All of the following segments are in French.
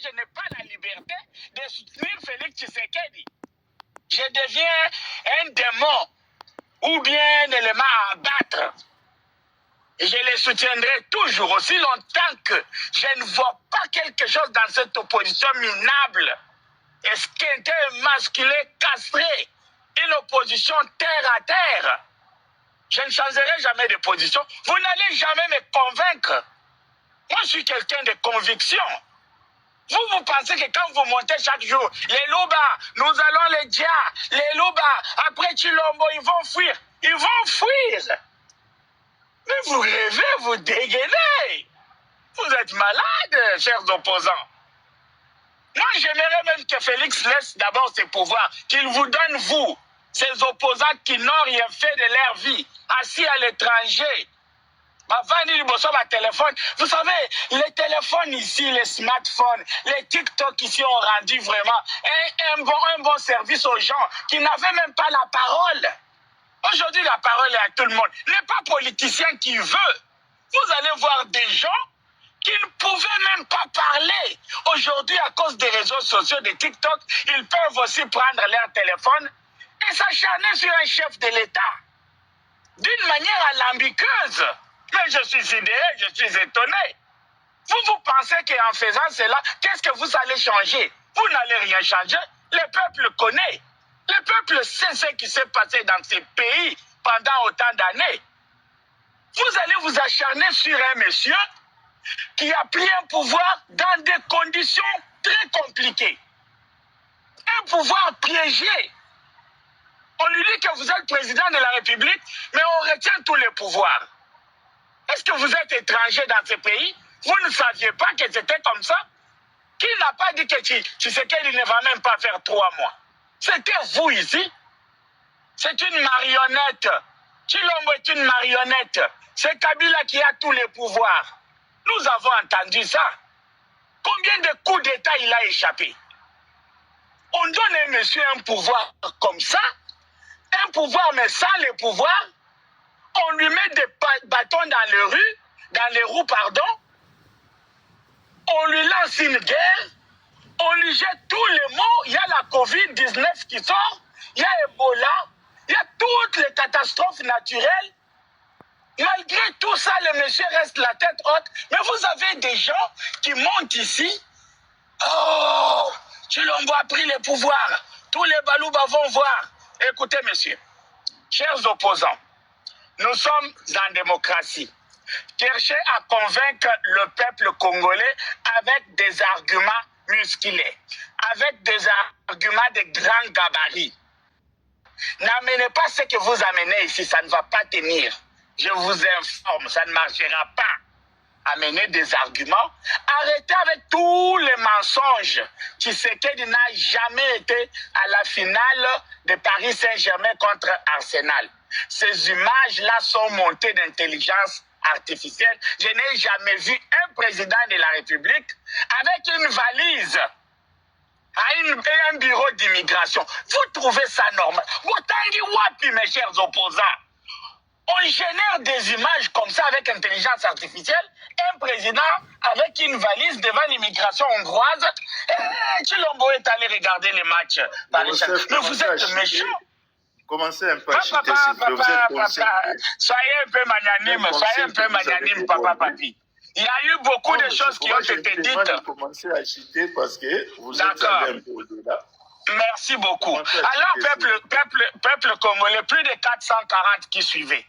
je n'ai pas la liberté de soutenir Félix Tshisekedi. Je deviens un démon ou bien un élément à abattre. Et je les soutiendrai toujours aussi longtemps que je ne vois pas quelque chose dans cette opposition minable, esquintée, masculée, castrée, une opposition terre à terre. Je ne changerai jamais de position. Vous n'allez jamais me convaincre. Moi, je suis quelqu'un de conviction. Vous pensez que quand vous montez chaque jour, les Louba, nous allons les Dia, les Louba, après Chilombo, ils vont fuir. Ils vont fuir. Mais vous rêvez, vous dégainez. Vous êtes malades, chers opposants. Moi, j'aimerais même que Félix laisse d'abord ses pouvoirs, qu'il vous donne, vous, ces opposants qui n'ont rien fait de leur vie, assis à l'étranger. Vous savez, les téléphones ici, les smartphones, les TikTok ici ont rendu vraiment un bon service aux gens qui n'avaient même pas la parole. Aujourd'hui, la parole est à tout le monde. Il n'est pas politicien qui veut. Vous allez voir des gens qui ne pouvaient même pas parler. Aujourd'hui, à cause des réseaux sociaux, des TikTok, ils peuvent aussi prendre leur téléphone et s'acharner sur un chef de l'État d'une manière alambiqueuse. Mais je suis sidéré, je suis étonné. Vous pensez qu'en faisant cela, qu'est-ce que vous allez changer? Vous n'allez rien changer. Le peuple connaît. Le peuple sait ce qui s'est passé dans ces pays pendant autant d'années. Vous allez vous acharner sur un monsieur qui a pris un pouvoir dans des conditions très compliquées. Un pouvoir piégé. On lui dit que vous êtes président de la République, mais on retient tous les pouvoirs. Est-ce que vous êtes étranger dans ce pays? Vous ne saviez pas que c'était comme ça? Qui n'a pas dit que Tshisekedi ne va même pas faire 3 mois? C'était vous ici. C'est une marionnette. Chilombo est une marionnette. C'est Kabila qui a tous les pouvoirs. Nous avons entendu ça. Combien de coups d'État il a échappé? On donne à un monsieur un pouvoir comme ça, un pouvoir mais sans les pouvoirs. On lui met des bâtons dans les roues, pardon. On lui lance une guerre. On lui jette tous les mots. Il y a la Covid-19 qui sort. Il y a Ebola. Il y a toutes les catastrophes naturelles. Malgré tout ça, le monsieur reste la tête haute. Mais vous avez des gens qui montent ici. Oh, Chilombo a pris le pouvoir. Tous les Balouba vont voir. Écoutez, monsieur, chers opposants, nous sommes en démocratie. Cherchez à convaincre le peuple congolais avec des arguments musclés, avec des arguments de grand gabarit. N'amenez pas ce que vous amenez ici, ça ne va pas tenir. Je vous informe, ça ne marchera pas. Amenez des arguments. Arrêtez avec tous les mensonges. Tshisekedi n'a jamais été à la finale de Paris Saint-Germain contre Arsenal. Ces images-là sont montées d'intelligence artificielle. Je n'ai jamais vu un président de la République avec une valise à un bureau d'immigration. Vous trouvez ça normal? Motangi Wapi, mes chers opposants. On génère des images comme ça avec intelligence artificielle. Un président avec une valise devant l'immigration hongroise. Chilombo est allé regarder les matchs. Mais vous êtes méchants. Commencez un peu à chuter, s'il vous plaît. Soyez un peu magnanime, papa, papi. Il y a eu beaucoup de choses qui ont été dites. Commencez à chuter parce que vous êtes allé un peu au-delà. Merci beaucoup. Alors, peuple congolais, plus de 440 qui suivaient.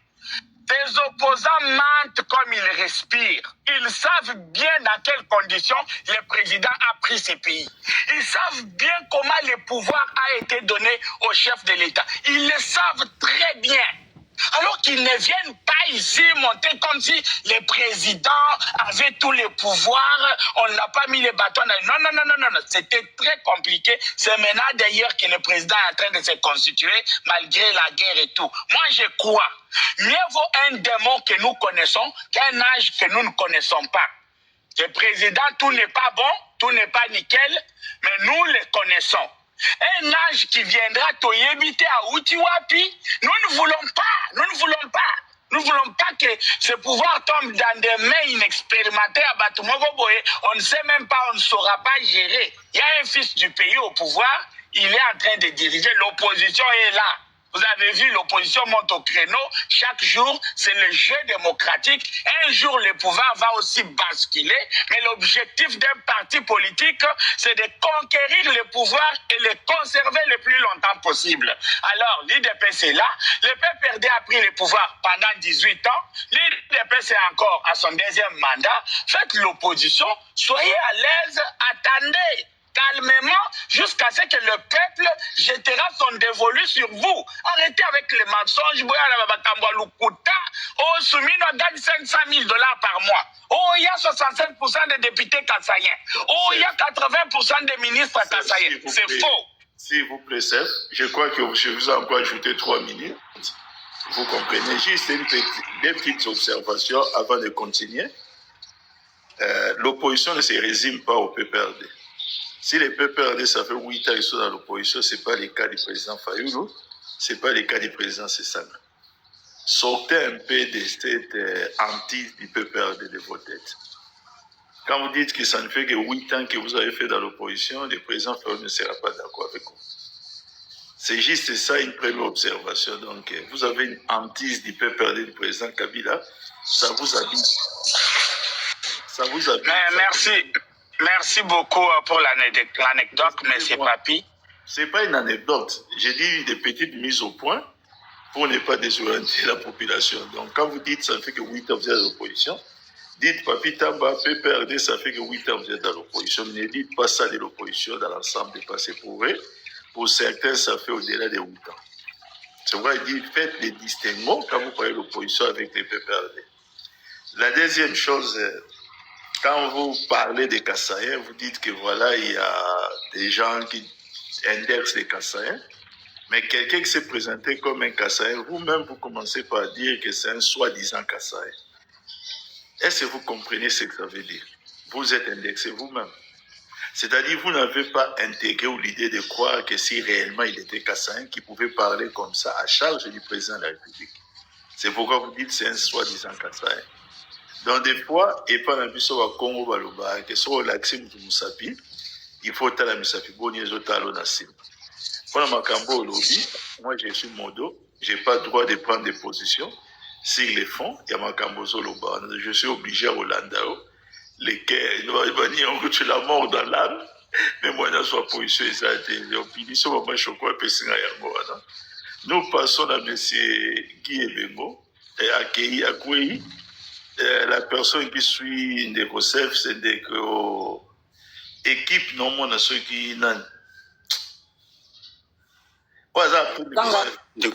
Des opposants mentent comme ils respirent. Ils savent bien dans quelles conditions le président a pris ces pays. Ils savent bien comment le pouvoir a été donné au chef de l'État. Ils le savent très bien. Alors qu'ils ne viennent pas ici monter comme si les présidents avaient tous les pouvoirs, on n'a pas mis les bâtons dans... Non. C'était très compliqué. C'est maintenant d'ailleurs que le président est en train de se constituer malgré la guerre et tout. Moi, je crois. Mieux vaut un démon que nous connaissons qu'un ange que nous ne connaissons pas. Le président, tout n'est pas bon, tout n'est pas nickel, mais nous le connaissons. Un ange qui viendra t'oyébiter à Utiwapi, nous ne voulons pas. Nous ne voulons pas que ce pouvoir tombe dans des mains inexpérimentées à Batumogoboye. On ne sait même pas, on ne saura pas gérer. Il y a un fils du pays au pouvoir, il est en train de diriger, l'opposition est là. Vous avez vu, l'opposition monte au créneau. Chaque jour, c'est le jeu démocratique. Un jour, le pouvoir va aussi basculer. Mais l'objectif d'un parti politique, c'est de conquérir le pouvoir et le conserver le plus longtemps possible. Alors, l'IDPS est là. Le PPRD a pris le pouvoir pendant 18 ans. L'IDPS est encore à son deuxième mandat. Faites l'opposition. Soyez à l'aise. Attendez calmement jusqu'à ce que le peuple jettera son dévolu sur vous. Arrêtez avec les mensonges. Oh, Soumino gagne 500 000 $ par mois. Oh, il y a 65% des députés kassaïens. Oh, il y a 80% des ministres kassaïens. C'est faux. S'il vous plaît, chef, je crois que je vous ai encore ajouté 3 minutes. Vous comprenez, juste des petites observations avant de continuer. L'opposition ne se résume pas au PPRD. Si les PPRD, ça fait 8 ans qu'ils sont dans l'opposition, ce n'est pas le cas du président Fayoulou, ce n'est pas le cas du président Sessana. Sortez un peu de cette hantise du PPRD de vos têtes. Quand vous dites que ça ne fait que 8 ans que vous avez fait dans l'opposition, le président Fayoulou ne sera pas d'accord avec vous. C'est juste ça, une première observation. Donc, vous avez une hantise du PPRD du président Kabila, ça vous habite. Ça vous habite. Mais merci. Merci beaucoup pour l'anecdote, M. Papi. Ce n'est pas une anecdote. J'ai dit des petites mises au point pour ne pas désorienter la population. Donc, quand vous dites ça fait que 8 ans vous êtes dans l'opposition, dites Papi Tamba, PPRD, ça fait que 8 ans vous êtes dans l'opposition. Ne dites pas ça de l'opposition dans l'ensemble des passés pour eux. Pour certains, ça fait au-delà de 8 ans. C'est vrai, il dit faites les distinguements quand vous parlez de l'opposition avec les PPRD. La deuxième chose, quand vous parlez des Kassaïens, vous dites que voilà, il y a des gens qui indexent les Kassaïens, mais quelqu'un qui s'est présenté comme un Kassaïen, vous-même, vous commencez par dire que c'est un soi-disant Kassaïen. Est-ce que vous comprenez ce que ça veut dire? Vous êtes indexé vous-même. C'est-à-dire, vous n'avez pas intégré l'idée de croire que si réellement il était Kassaïen, qu'il pouvait parler comme ça à charge du président de la République. C'est pourquoi vous dites que c'est un soi-disant Kassaïen. Donc, des fois, et pas dans le Congo, Baloba, que soit l'accès de Moussapi, il faut que la Moussapi, bon, il faut que Nassim. Pour ma cambo au lobby, moi, je suis modo, je n'ai pas le droit de prendre des positions sur les fonds, il y a ma cambo au lobby. Je suis obligé à Rolandao, lesquels, tu la mort dans l'âme, mais moi, je suis position, nous passons à M. Guy Ebengo, et à Kei Akouei. La personne qui suit des concepts, c'est des équipes normalement ceux qui n'ont. De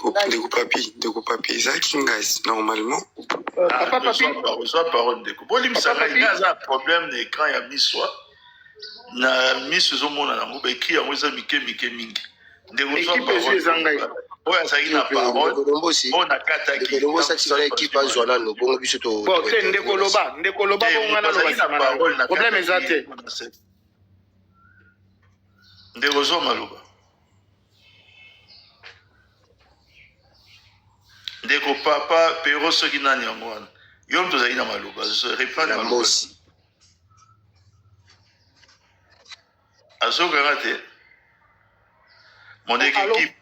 papi, ça qui est normalement. Papa papi. Soit parole de coupe. Bolim ça il y a un problème d'écran il y a mis soit. Na mis sur mon na mo ba écrit à moi ça mike mingi. Ouais, ça y est, la parole. On a quatre qui. On a ça équipe à Zola, nous bon biso to. Bon, c'est Ndekoloba on a le problème exact. Ndekozo maloba. Ndeko papa pero soki nani ngwana. Yom to zaina maloba, je reprendre maloba. Azo garate. Mon équipe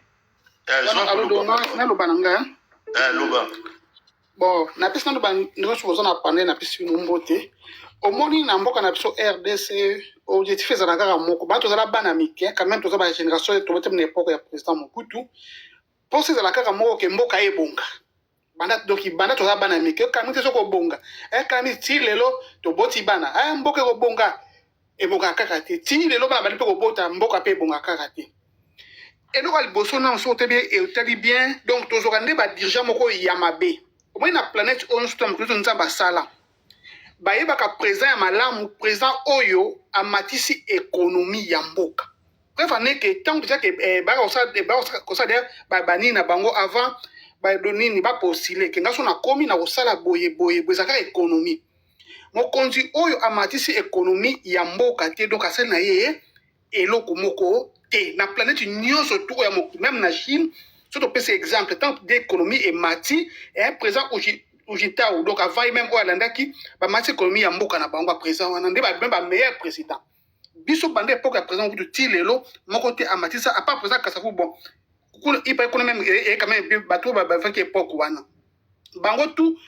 bon na pesa ndo ndo so na pande na pesa mbote omoni na mboka na biso RDC objectif ezala kaka moko bato zala bana mike quand même toza ba génération to bote na époque ya président Mobutu pense ezala kaka moko ke mboka ebonga banda doki banda toza bana mike quand même soko bonga quand même ti lelo to boti bana mboka ko bonga ebonga kaka te ti lelo bana bali pe ko bota mboka pe bonga kaka te. Et nous, on s'est bien et bien. Donc, tous les dirigeants moko yamabe. Au moins, la planète, on se tombe tous en sala. Baye baka présent malam présent oyo a matisi économie yamboka. Bref, on est que tant déjà que bani na bango avant ba doni ni ba postulé que ngaso na komi na sala boye zaka économie. Mo konzi oyo a matisi économie yamboka te donc asel na ye eloko moko et la planète union surtout même la Chine surtout pour ces exemples tant d'économie et mati et présent ujitao donc avant même oyo alandaki bamati économie ya mboka na bango président wana nde meilleur président biso bande époque ya président kutu ti lelo moko te amatisa à part président Kasavu bon il paraît qu'on même quand même bateau bafaki époque wana bango tout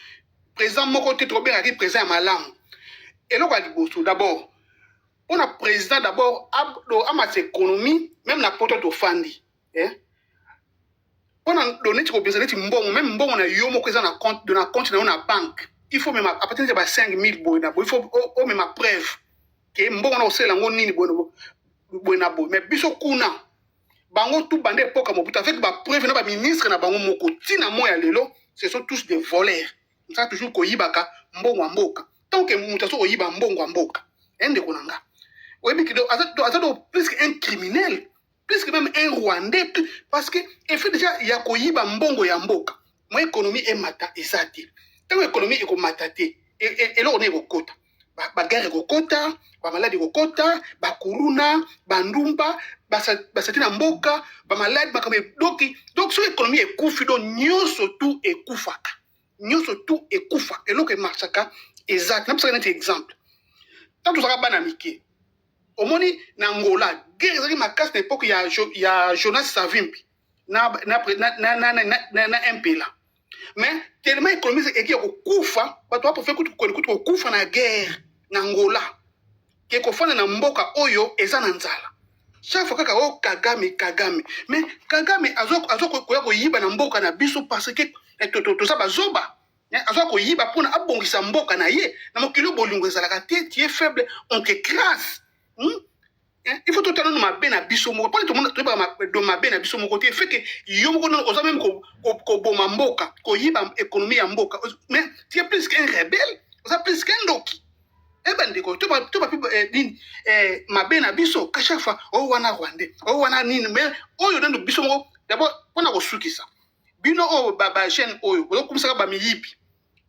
président moko te trop bien qui président malamu eloko ya liboso d'abord on a président d'abord amati économie même na poto tofandi on a donné tu combien neti mbongo même mbongo na yo moko eza na compte na banque il faut même à partir de 5000 boy na boy il faut o même preuve que mbongo na osela ngo nini boy na boy mais biso kuna bango tout bande époque Mobutu avec ba preuve na ba ministre na bango moko tina moya lelo ce sont tous des voleurs ça toujours koyibaka mbongo mboka tant que mutu so koyiba mbongo mboka ende konanga oyebi kido aza plus qu'un criminel plus que même un Rwandais, parce que il fait déjà ya koyiba mbongo ya mboka. Moi économie est mata ezati. Tant économie est comme matate et là on est au quota. Ba guerre au quota, ba maladie au quota, ba corona, ba ndumba, ba satina mboka, ba maladie ba comme donc sur économie est kufi donc nyoso tout est kufaka. Nyoso tout est kufa et là que marchaka exact. N'a pas un exemple. Tant tout ça ba na miki. Omoni na Angola guerre ezali makasi na époque ya Jonas Savimbi na MPLA mais tellement économie eki kokufa bato bapofe kutu kokufa na guerre na Angola ke kofana na mboka oyo eza na nzala chaque fois kaka o Kagame mais Kagame azo koya koyiba na mboka na biso parce que toza bazoba azo koyiba mpona abongisa mboka na ye na mokili bolingo ezalaka te tu es faible on t'écrase. Il faut tout le monde m'appelle à Bissomo. Pas tout le monde doit m'appeler à Bissomo côté. Fait que yo mo osa même ko boma mboka, ko yiba économie ya mboka. Mais tu es plus qu'un rebelle, osa plus qu'un doki. Eh ben de ko tu pas m'appelle à Bisso ka chaque fois o wana Rwandais, o wana nini mais o yo ndo Bissomo d'abord pona ko sukisa. Bino o baba chaîne oyo, ko kumisa ba miyibi.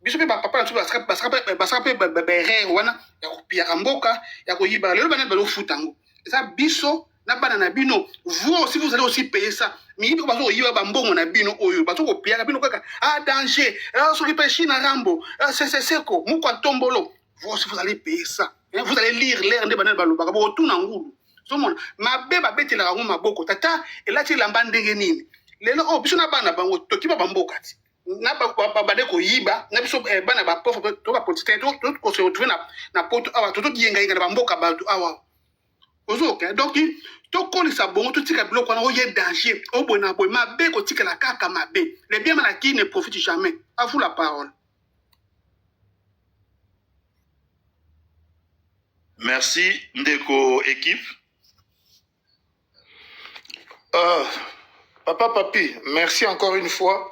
Biso pe papa tu basaka pe wana ya kopia mboka ya koyiba lelo bana balo futango. Ça biso na bana na bino vous aussi vous allez aussi payer ça mais il faut pas yiba ba mbongo na bino oyo bato ko pia bino kaka danger so ki peshi na rambo c'est ko muko tombolo vous aussi vous allez payer ça vous allez lire l'air de bana balo baka bo tout na ngulu so mona mabe ba betela rango maboko tata elati lamba ndenge nini lelo biso na bana bango tokiba ba mboka ti na ba de ko yiba na biso bana ba pauvre to ba politique to ko se retrouver na poto awa to yenga na ba mboka ba awa. Donc, tout le sabon, tout ce qui est bloqué, il y a danger. Au bon aboy, ma bé, quand tu la caca, ma bé. Les biens malaki ne profitent jamais. À vous la parole. Merci, Ndeko équipe. Papa Papi, merci encore une fois.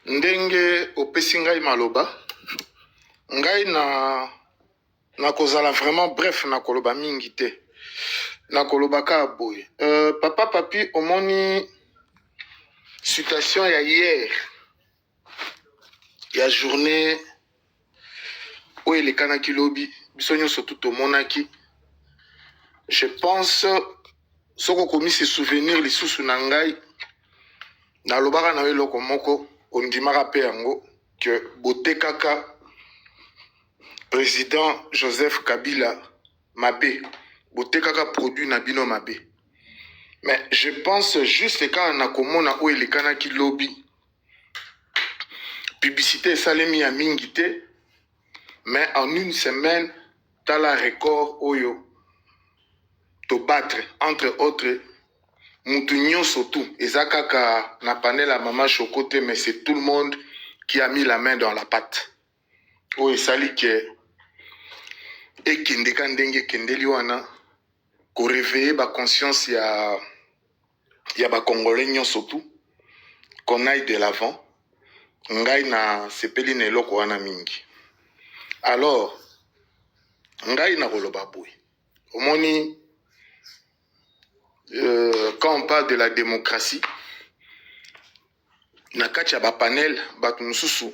Ndenge opesi ngai maloba. Ngai na kozala vraiment bref na koloba mingi te. Na kolobaka boy. Papa Papi omoni situation ya hier. Ya journée où il est kanaki lobby. Bisonyo surtout au monaki. Je pense soko komi se souvenir les sous nangai. Na lobaka na eloko moko ondimaka pe yango que bote kaka président Joseph Kabila mabe. Bote kaka produit na bino mabe. Mais je pense juste quand on a komona où il est kanaki lobby. Publicité salemi ya mingite. Mais en une semaine, t'as la record oyo. To battre, entre autres, Moutounio surtout. Ezakaka na panel à maman chocoté, mais c'est tout le monde qui a mis la main dans la pâte. Oh, et sali que. Et kende kandenge kendeli wana. Ko réveiller ba conscience ya ba Congolais surtout. Qu'on aille de l'avant. Ngai na sepeli ne loko wana mingi. Alors, ngai na koloba boy. Omoni, quand on parle de la démocratie, na kati ya ba panel batu mususu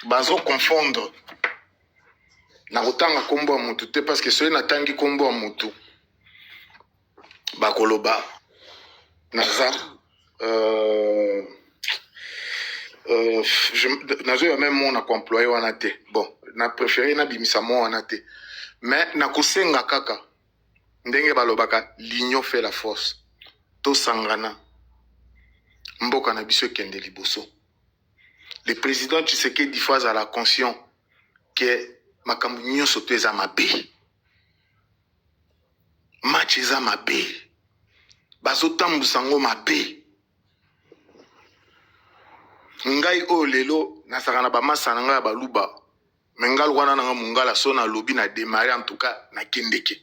bazo confondre na kotanga kombo ya mutu te parce que soki natangi kombo ya mutu bakoloba naza nazoya même mona koemploye wana te bon na préféré nabimisa mo wana te mais nakosenga kaka ndenge balobaka l'union fait la force tosangana mboka na biso ekende liboso. Le président Tshisekedi fois à la conscient que makambo nyonso to eza mabe match eza mabe bazotambusa ngo mabe. Ngai o lelo nasaka na bamasa na ngai baluba me ngai wana nanga mungala so na lobi na démarrer en tout cas na kendeke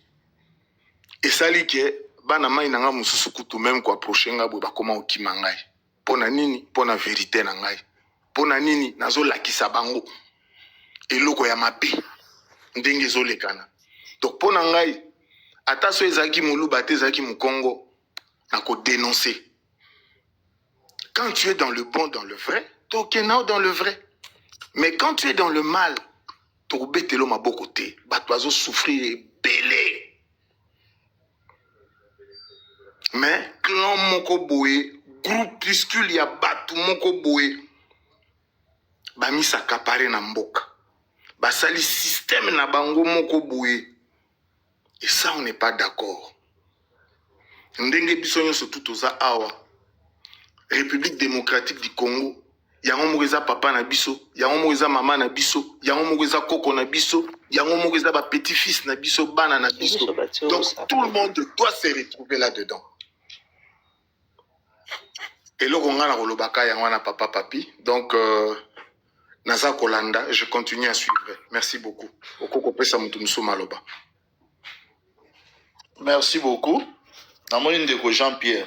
esali ke bana mai nanga mususu kutu même ko approcher nga bo bakoma okima ngai pona nini pona vérité na ngai pona nini nazo lakisa bango eloko ya mabe ndenge ezolekana. Donc pona ngai ata so ezaki moluba te ezaki mukongo na ko dénoncer. Quand tu es dans le bon, dans le vrai, tu es dans le vrai. Mais quand tu es dans le mal, tu es dans le côté. Tu vas souffrir et belé. Mais clan moko boye, groupuscule ya batu moko boye, bami s'accaparer na mboka. Basali système na bango moko boye. Et ça, on n'est pas d'accord. Ndenge biso nyonso tout oza awa. République démocratique du Congo, yango moko papa na biso, yango moko maman na biso, yango moko koko na biso, yango moko ba petit-fils na biso, bana na biso. Donc tout le monde doit se retrouver là-dedans. Et là on a rolobaka yango na papa papi. Donc naza kolanda, je continue à suivre. Merci beaucoup. Okoko pesa mutu muso maloba. Merci beaucoup. Namoni ndeko Jean-Pierre.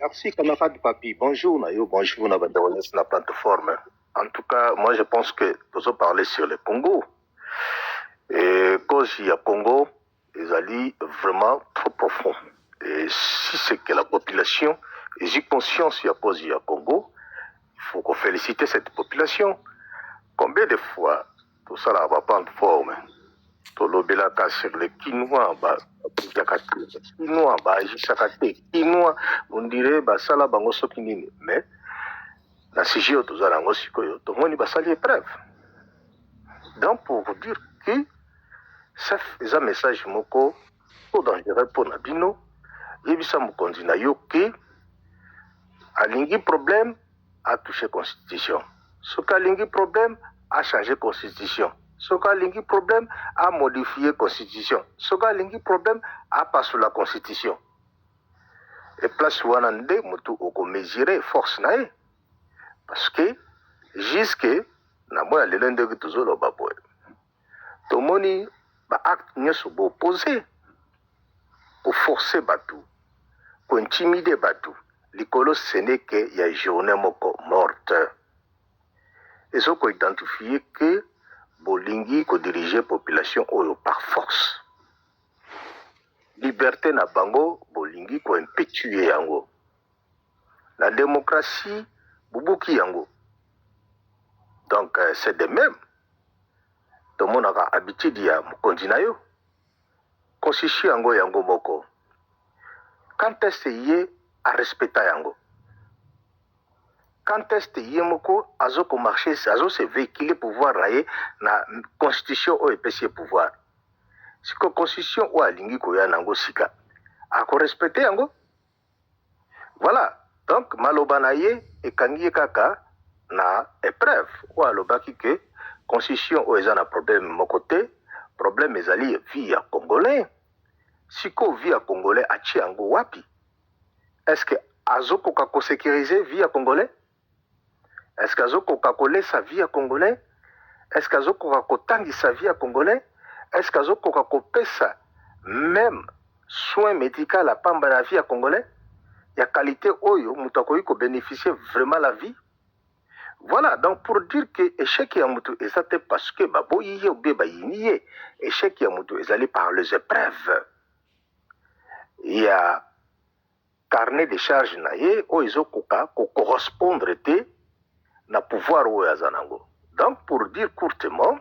Merci, camarade Papi. Bonjour, Nayo. Bonjour, la plateforme. En tout cas, moi, je pense que nous allons parler sur le Congo. Et quand il y a Congo, ils allaient vraiment trop profond. Et si c'est que la population est conscience, il y a cause il y a Congo, il faut qu'on félicite cette population. Combien de fois, tout ça là va pas en forme. Tolobela sur les Kinois, Kinois, on dirait basala bango sokinini, mais la CGO tozalango sikoyo, tout le monde basali épreuve. Donc pour vous dire que c'est un message moko trop dangereux pour Nabino, yebisa mukonzi na yo que alingi problème a touché constitution. Ce qu'alingi problème a changé constitution. Ce qui a un problème à modifier la constitution. Ce qui a un problème à passer la constitution. Et place où on a mesurer force nae. Parce que jusque na moi le lundi que tu zolo baboy. Tout moni ba acte n'y se opposé pour forcer batou, pour intimider batou. L'écolo ce n'est que y a journée moko morte. Et ce qu'on identifie que bolingi ko diriger population oyo par force. Liberté na bango bolingi ko impétuer yango. La démocratie bubuki yango. Donc c'est de même. Tout le monde a habitude ya mukonzi na yo. Constitution yango yango moko. Quand est-ce que à respecter yango? Quand est-ce que Yemoko a marché, a se véhiculer pouvoir railler na constitution ou EPC pouvoir. Si la constitution ou a lingi koya nango sika, a ko respecter yango. Voilà. Donc malobanaye et kangi kaka na épreuve ou alobaki que constitution ou ezana problème mon côté, problème ezali via congolais. Si ko via congolais a chi yango wapi? Est-ce que azoko kako sécuriser via congolais? Est-ce qu'Azoko Kakole sa vie à Congolais? Est-ce qu'Azoko Kakotangi sa vie à Congolais? Est-ce qu'Azoko Kakopesa même soins médicaux à Pamba la vie à Congolais? Il y a qualité Oyo, Moutakoyi ko bénéficier vraiment la vie. Voilà, donc pour dire que échec Yamutu est parce que Baboyi ou Bébaïniye, échec Yamutu est allé par les épreuves. Il y a carnet de charges naïe, Oizo Koka, ko correspondre te na pouvoir ou yazanango. Donc pour dire courtement,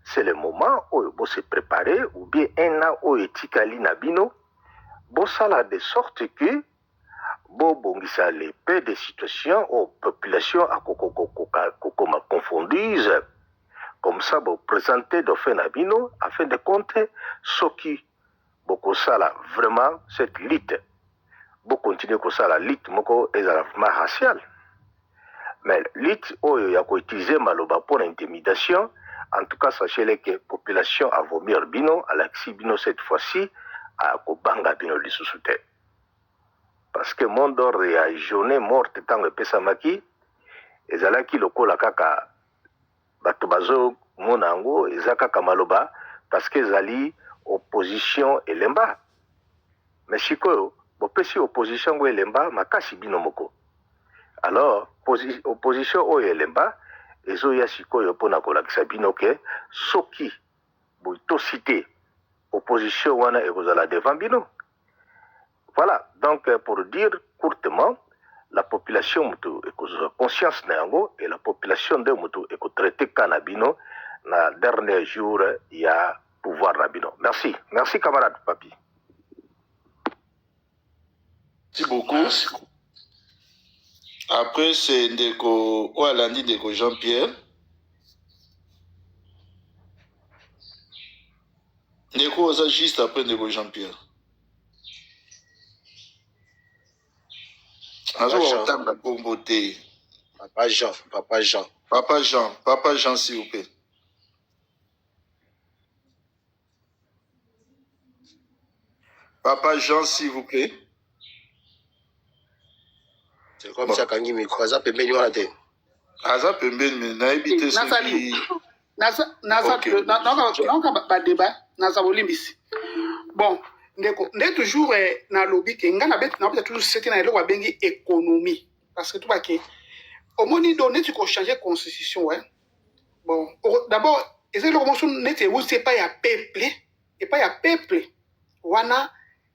c'est le moment où il faut se préparer ou bien un an où etikali nabino, bo sala de sorte que bobongisa les peu de situations aux populations à confonduse. Comme ça, vous présentez de fait Nabino afin de compter ce qui beaucoup ça là vraiment cette lutte. Vous continuez comme ça la lutte moko est vraiment raciale. Mais lutte oyo ya ko utiliser maloba pour l'intimidation. En tout cas, sachez que la population a vomi bino, à l'axi bino cette fois-ci, à Kobanga bino lissusute. Parce que mon d'or et à journée morte tant que Pesamaki, et zalaki lokola kaka batobazo monango, et zakaka maloba, parce que zali opposition et lemba. Mais chiko, bopesi opposition ou lemba, makasi bino moko. Alors, opposition ou lemba, ezo ya sikoyo pona kolakisa bino ke soki boito cité opposition wana ekozala devant bino. Voilà, donc pour dire courtement, la population mutu ekozala conscience na yango et la population de mutu ekotraiter kanabino na dernier jour ya pouvoir na bino. Merci, merci camarade Papi. Merci beaucoup. Après, c'est Ndeko Oualandi Ndeko Jean-Pierre. Ndeko, ça juste après Ndeko Jean-Pierre. Papa Jean. Papa Jean, s'il vous plaît. Papa Jean, s'il vous plaît. C'est comme ça quand il me croise, ça peut venir à la tête. Aza pembeni mais na ebité ce qui débat nasa bolimbisi bon ndeko ndé toujours na lobby ke ngana bet na peut toujours c'était na eloko bengi économie parce que tout baké au moni donné tu ko changer constitution ouais bon d'abord essayer le commencer n'était où c'est pas ya peuple et pas ya peuple wana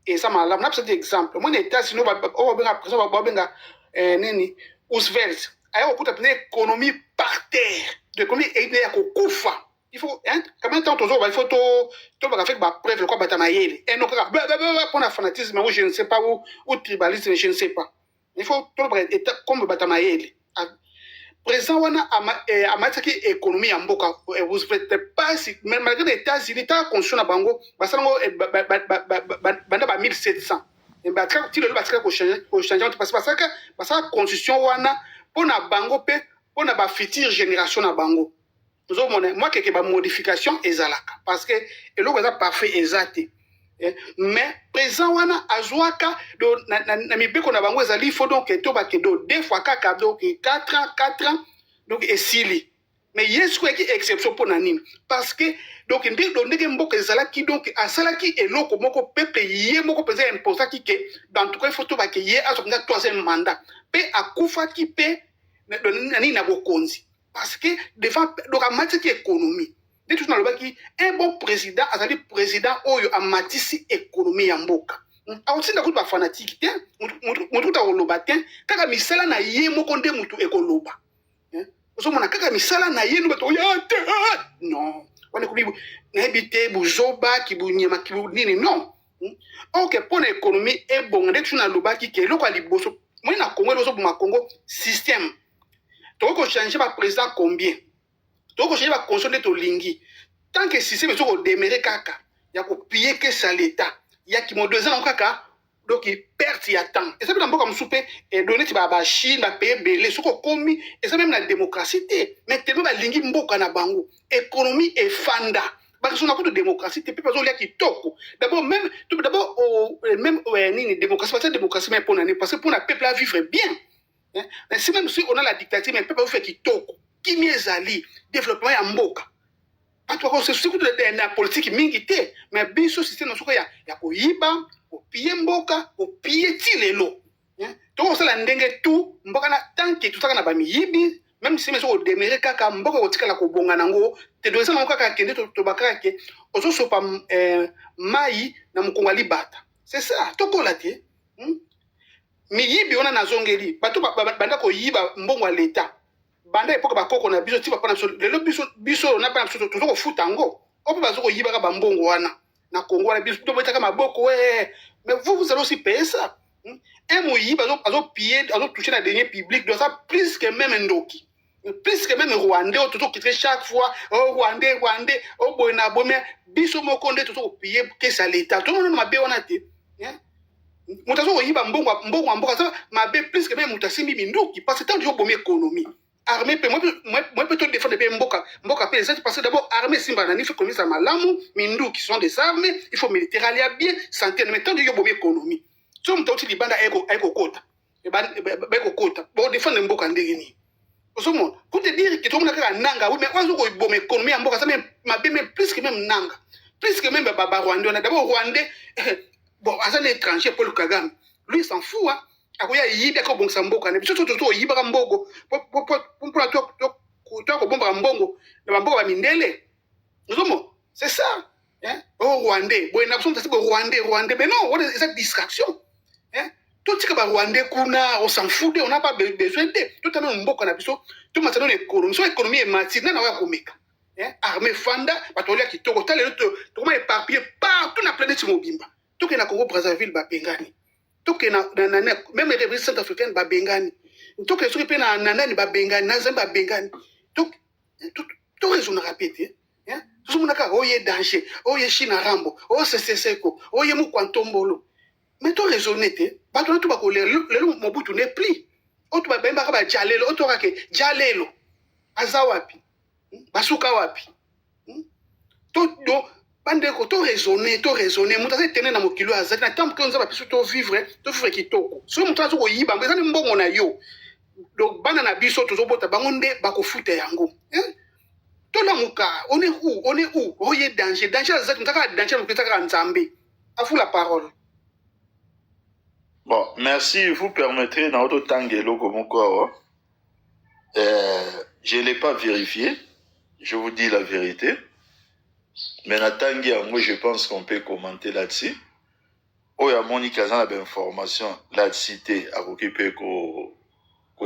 et ça m'a là n'a pas exemple moi état sinon on va benga président va benga nini Roosevelt ayo kuta pene économie par terre de économie et ya ko kufa il faut hein quand même temps toujours il faut to ba faire ba preuve quoi bata mayele et non pour la fanatisme ou je ne sais pas ou tribalisme je ne sais pas il faut to ba état comme bata mayele président wana amataki économie ya mboka Roosevelt pas si même malgré les États-Unis ta conscience na bango basango banda ba 1700 et ba ti le ba ko changer parce que la constitution wana pona bango pe pona ba future génération na bango nous avons moi quelque ba modification ezalaka parce que eloko eza parfait ezate mais présent wana azwaka do na mibeko na bango ezali faut donc to ba kedo deux fois kaka donc 4 ans donc esili mais yesu ko exception pona nini parce que donc ndenge mboka ezalaki donc asalaki eloko moko peuple yé moko pesa imposaki ke dans tout cas il faut to ba ke yé azokinga troisième mandat pe akufaki pe nani na bokonzi parce que devant donc amatiki économie de tout na lobaki un bon président azali président oyo amatisi économie ya mboka aotinda kutu ba fanatique te mutu ta loba te kaka misala na yé moko nde mutu ekoloba osomona kaka misala na yé no to ya te non wana kubi na ebité buzoba kibunyema kibunini non OK pour l'économie est bon de tout na lobaki ke loko liboso moi na Congo loso buma Congo système to ko changer ba président combien to ko changer ba console to lingi tant que système to ko démérer kaka ya ko piller que ça l'état ya ki mo 2 ans kaka donc il perd ya temps et ça peut mboka msupe et donner ti ba Chine ba payer belé soko komi et ça même la démocratie mais tellement ba lingi mboka na bango économie et fanda parce qu'on a beaucoup de démocratie te pas zolia ki toko d'abord même ni démocratie parce que démocratie mais pour parce que pour le peuple à vivre bien mais si même si on a la dictature mais peuple fait ki toko qui miezali développement ya mboka pas toi c'est surtout de la politique mingi te mais bien sûr système soko ya ko yiba ko piye mboka ko piye ti lelo to ça la ndenge tout mboka na tant que tout ça na ba miyibi même si mais au démérer kaka mboka otikala ko bonga nango te doza nango kaka kende to bakaka ke ozo sopa mai na mukonga libata c'est ça to kola te miyibi ona nazongeli bato banda ko yiba mbongo l'état banda epoka bakoko na biso ti papa na biso lelo biso na pa na biso to ko futa ngo opo bazo ko yiba ka mbongo wana na Congo na biso to botaka maboko mais vous allez aussi payer ça Un moïb, azo piller, azo toucher la dernière public, donc ça plus que même Ndoki. Plus que même Rwandais, toujours qui chaque fois, oh Rwandais, oh Boina Bomé, biso mokonde, toujours piller, que ça l'État. Tout le monde m'a bien honnête. Moutazo oyiba mbongo ça m'a bien plus que même Moutasimi Mindoki, parce que tant que bon économie. Armée, moi peut défendre des mboka paix, parce que d'abord, armée, Simba, il faut commis ça malamu, Mindou, qui sont des armées, il faut militaire aller bien, santé, mais tant que bon économie. Si on t'a aussi dit banda eko kota, eko kota, bon défendre mboka ndegeni. Osomo, pour te dire que tout le monde a nanga, oui, mais on a bon économie en mboka, ça m'a bien plus que même nanga, plus que même Baba Rwandais. On a d'abord Rwandais, bon, à un étranger, Paul Kagame, lui, il s'en fout, hein. Akoya yibi ko bongsa mboka ne biso to yiba mbogo pour la to bomba mbongo na mbogo ba mindele nozomo c'est ça hein oh Rwandais bon na besoin de Rwandais mais non what is that distraction hein tout tika ba Rwandais kuna on s'en fout on n'a pas besoin de tout à mboka na biso tout maintenant l'économie so économie est mati na wa komeka hein armée fanda batolia kitoko tale to comment éparpiller partout na planète mobimba tout que na Congo Brazzaville ba pengani toke na même les républiques centrafricaines ba bengani toke soki pe na nani ba bengani na Zambie ba bengani to raison na répéter hein tout monde ka oye danger oye China Rambo o seseko oye Mukwantombolo mais to raisonner te ba to ba ko le Mobutu ne pli o to ba bemba ba jalelo o to ka ke jalelo azawapi basuka wapi to do bandeko to raisonner muta se tenena mokilo azali na tant que on va to vivre kitoko so muta so ko yiba ngeza ni mbongo na yo donc bana na biso to zobota bango nde bako futa yango to la muka on est où oye danger azali mutaka danger mutaka nzambe à vous la parole. Bon, merci, vous permettrez dans votre tangelo comme quoi je ne l'ai pas vérifié, je vous dis la vérité. Mais Natangi, moi je pense qu'on peut commenter là-dessus. Oh, il y a Monique Kazan a information là-dessus, à occuper ko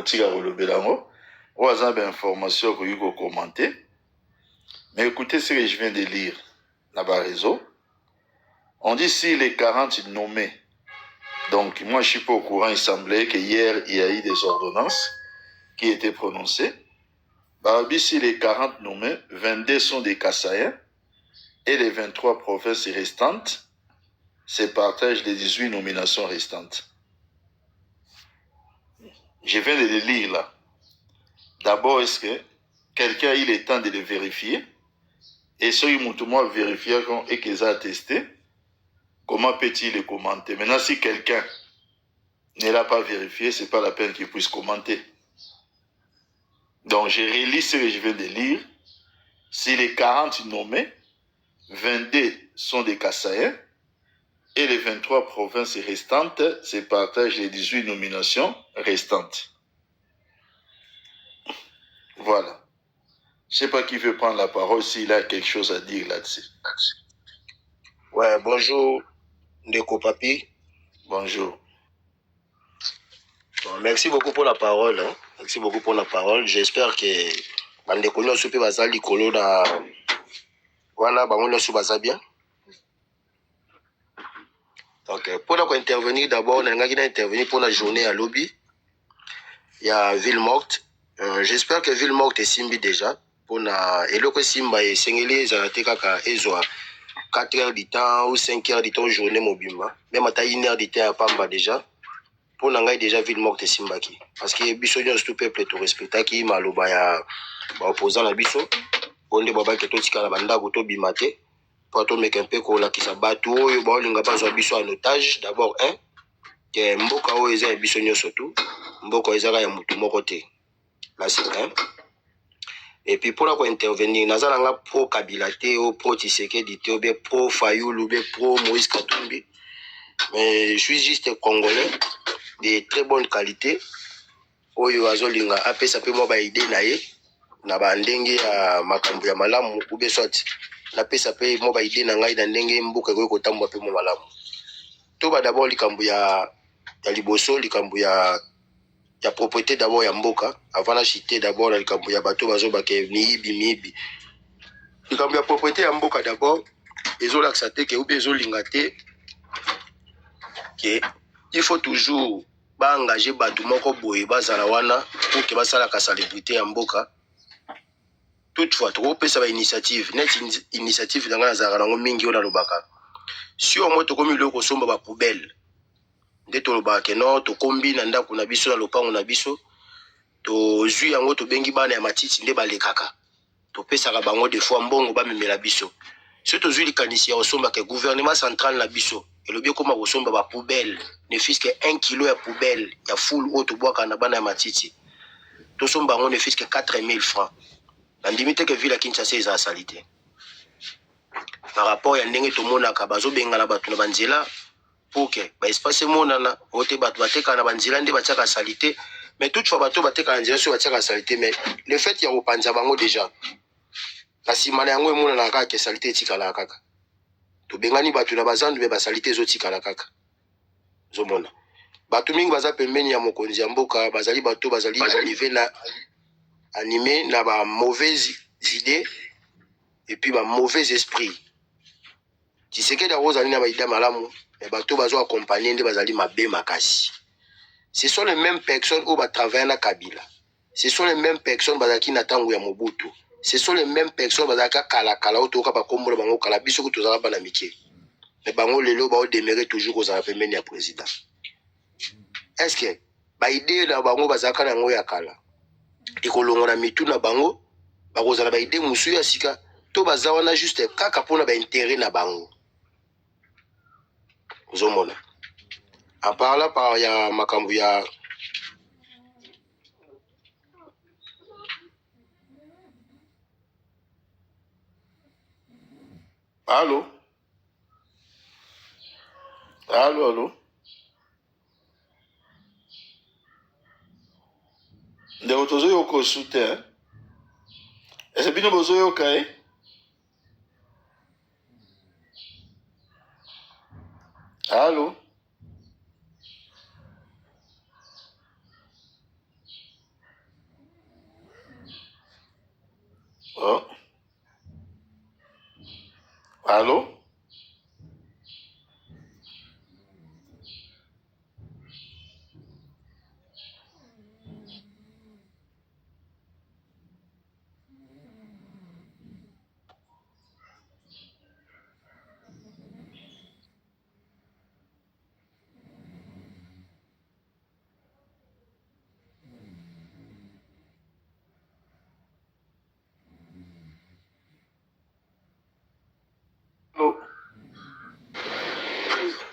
tiga le belango. Oh, il y a information qu'on commenter. Mais écoutez ce que je viens de lire là-bas réseau. On dit si les 40 nommés. Donc moi je suis pas au courant, il semblait que hier il y a eu des ordonnances qui étaient prononcées. Bah, si les 40 nommés, 22 sont des Kassaïens. Et les 23 provinces restantes se partagent les 18 nominations restantes. Je viens de les lire là. D'abord, est-ce que quelqu'un a eu le temps de les vérifier? Et si il a vérifié et qu'ils ont attesté, comment peut-il les commenter? Maintenant, si quelqu'un ne l'a pas vérifié, ce n'est pas la peine qu'il puisse commenter. Donc, je relis ce que je viens de lire. Si les 40 nommés, 22 sont des Kassaïens et les 23 provinces restantes se partagent les 18 nominations restantes. Voilà. Je ne sais pas qui veut prendre la parole s'il a quelque chose à dire là-dessus. Ouais, bonjour, Ndeko Papi. Bonjour. Bon, merci beaucoup pour la parole. Hein. Merci beaucoup pour la parole. J'espère que Ndeko Nyo Soupe Bazali Kolo na voilà, bah, on est bien. Donc, pour intervenir, d'abord, on a intervenu pour la journée à lobby. Il y a Ville Morte. J'espère que Ville Morte est Simbi déjà. Pour na et le Simba et Sengeli, Zarateka, Ezoa, 4 heures du temps ou 5 heures du temps, journée mobile. Même à 1 heure du temps à Pamba déjà. Pour n'a déjà Ville Morte et Simbaki. Parce que Bissonion, tout peuple, tout respecté, qui m'a l'obaya opposant à Bisso. On est baba qui est la banda goto bimate pour to meka mpe ko la kisa batu oyo ba linga pas zo biso en otage d'abord que mboka o eza biso nyoso tout mboka ezaka ya mutu moko te là c'est et puis pour la ko intervenir nazala nga pro Kabila te o pro Tshisekedi te o be pro Fayulu be pro Moïse Katumbi mais je suis juste congolais de très bonne qualité oyo azolinga apesa pe mo ba idée na ye na ba ndenge ya makambo ya malamu ube soit na pesa pe mo ba idée na ngai na ndenge mbuka ko kotambwa pe mo malamu to ba d'abord likambo ya liboso likambo ya propriété d'abord ya mboka avant la cité d'abord la likambo ya bato bazo ba ke miibi likambo ya propriété ya mboka d'abord ezo laksa te ke ube ezo linga te ke il faut toujours engager bato moko boye bazala wana pour que basala ka célébrité ya mboka. Toutefois, trop pesa ba initiative, net initiative dans la zara nango mingi ona lobaka. Si au moins to komi le ko somba ba poubelle. Nde to lobaka ke non to kombi na ndako na biso na lopango na biso. To zui yango to bengi bana ya matiti nde balekaka. To pesa ka bango des fois mbongo ba memela biso. Si to zui likanisi ya osomba ke gouvernement central na biso. Et le bien comme osomba ba poubelle, ne fils que 1 kilo ya poubelle, ya full auto boaka na bana ya matiti. To somba ngo ne fils que 4000 francs. La limite que ville à Kinshasa est à salité. Par rapport à ndenge to mona ka bazo benga na batu na banzela pour que ba espace monana ote batu bateka na banzela ndi bataka salité mais toutefois batu bateka na nzela so bataka salité mais le fait ya opanza bango déjà kasi mana yango monana ka ke salité tikala kaka to bengani batu na bazandu be ba salité zo tikala kaka zo mona batu mingi baza pembeni ya mokonzi ya mboka bazali batu bazali animé na ba mauvaises idées et puis ba mauvais esprit. Tu sais que la rose na ba idée malamu et bato bazo accompagner nde bazali mabe makasi. Ce sont les mêmes personnes au ba travailler na Kabila. Ce sont les mêmes personnes bazaki na tango ya Mobutu. Ce sont les mêmes personnes bazaka kala kala otoka ba kombola bango kala biso ko tozala bana mike. Mais bango lelo ba o demeurer toujours aux pembeni ya président. Est-ce que ba idée na bango bazaka na ngo ya kala ekolongona mitu na bango bakozala ba idée musu ya sika to bazawana juste kaka pona ba intérêt na bango zomona à part là par ya makambu ya Allô? Allô? Ndeko tozoyoka osu te ese bino bozoyoka e allo oh allo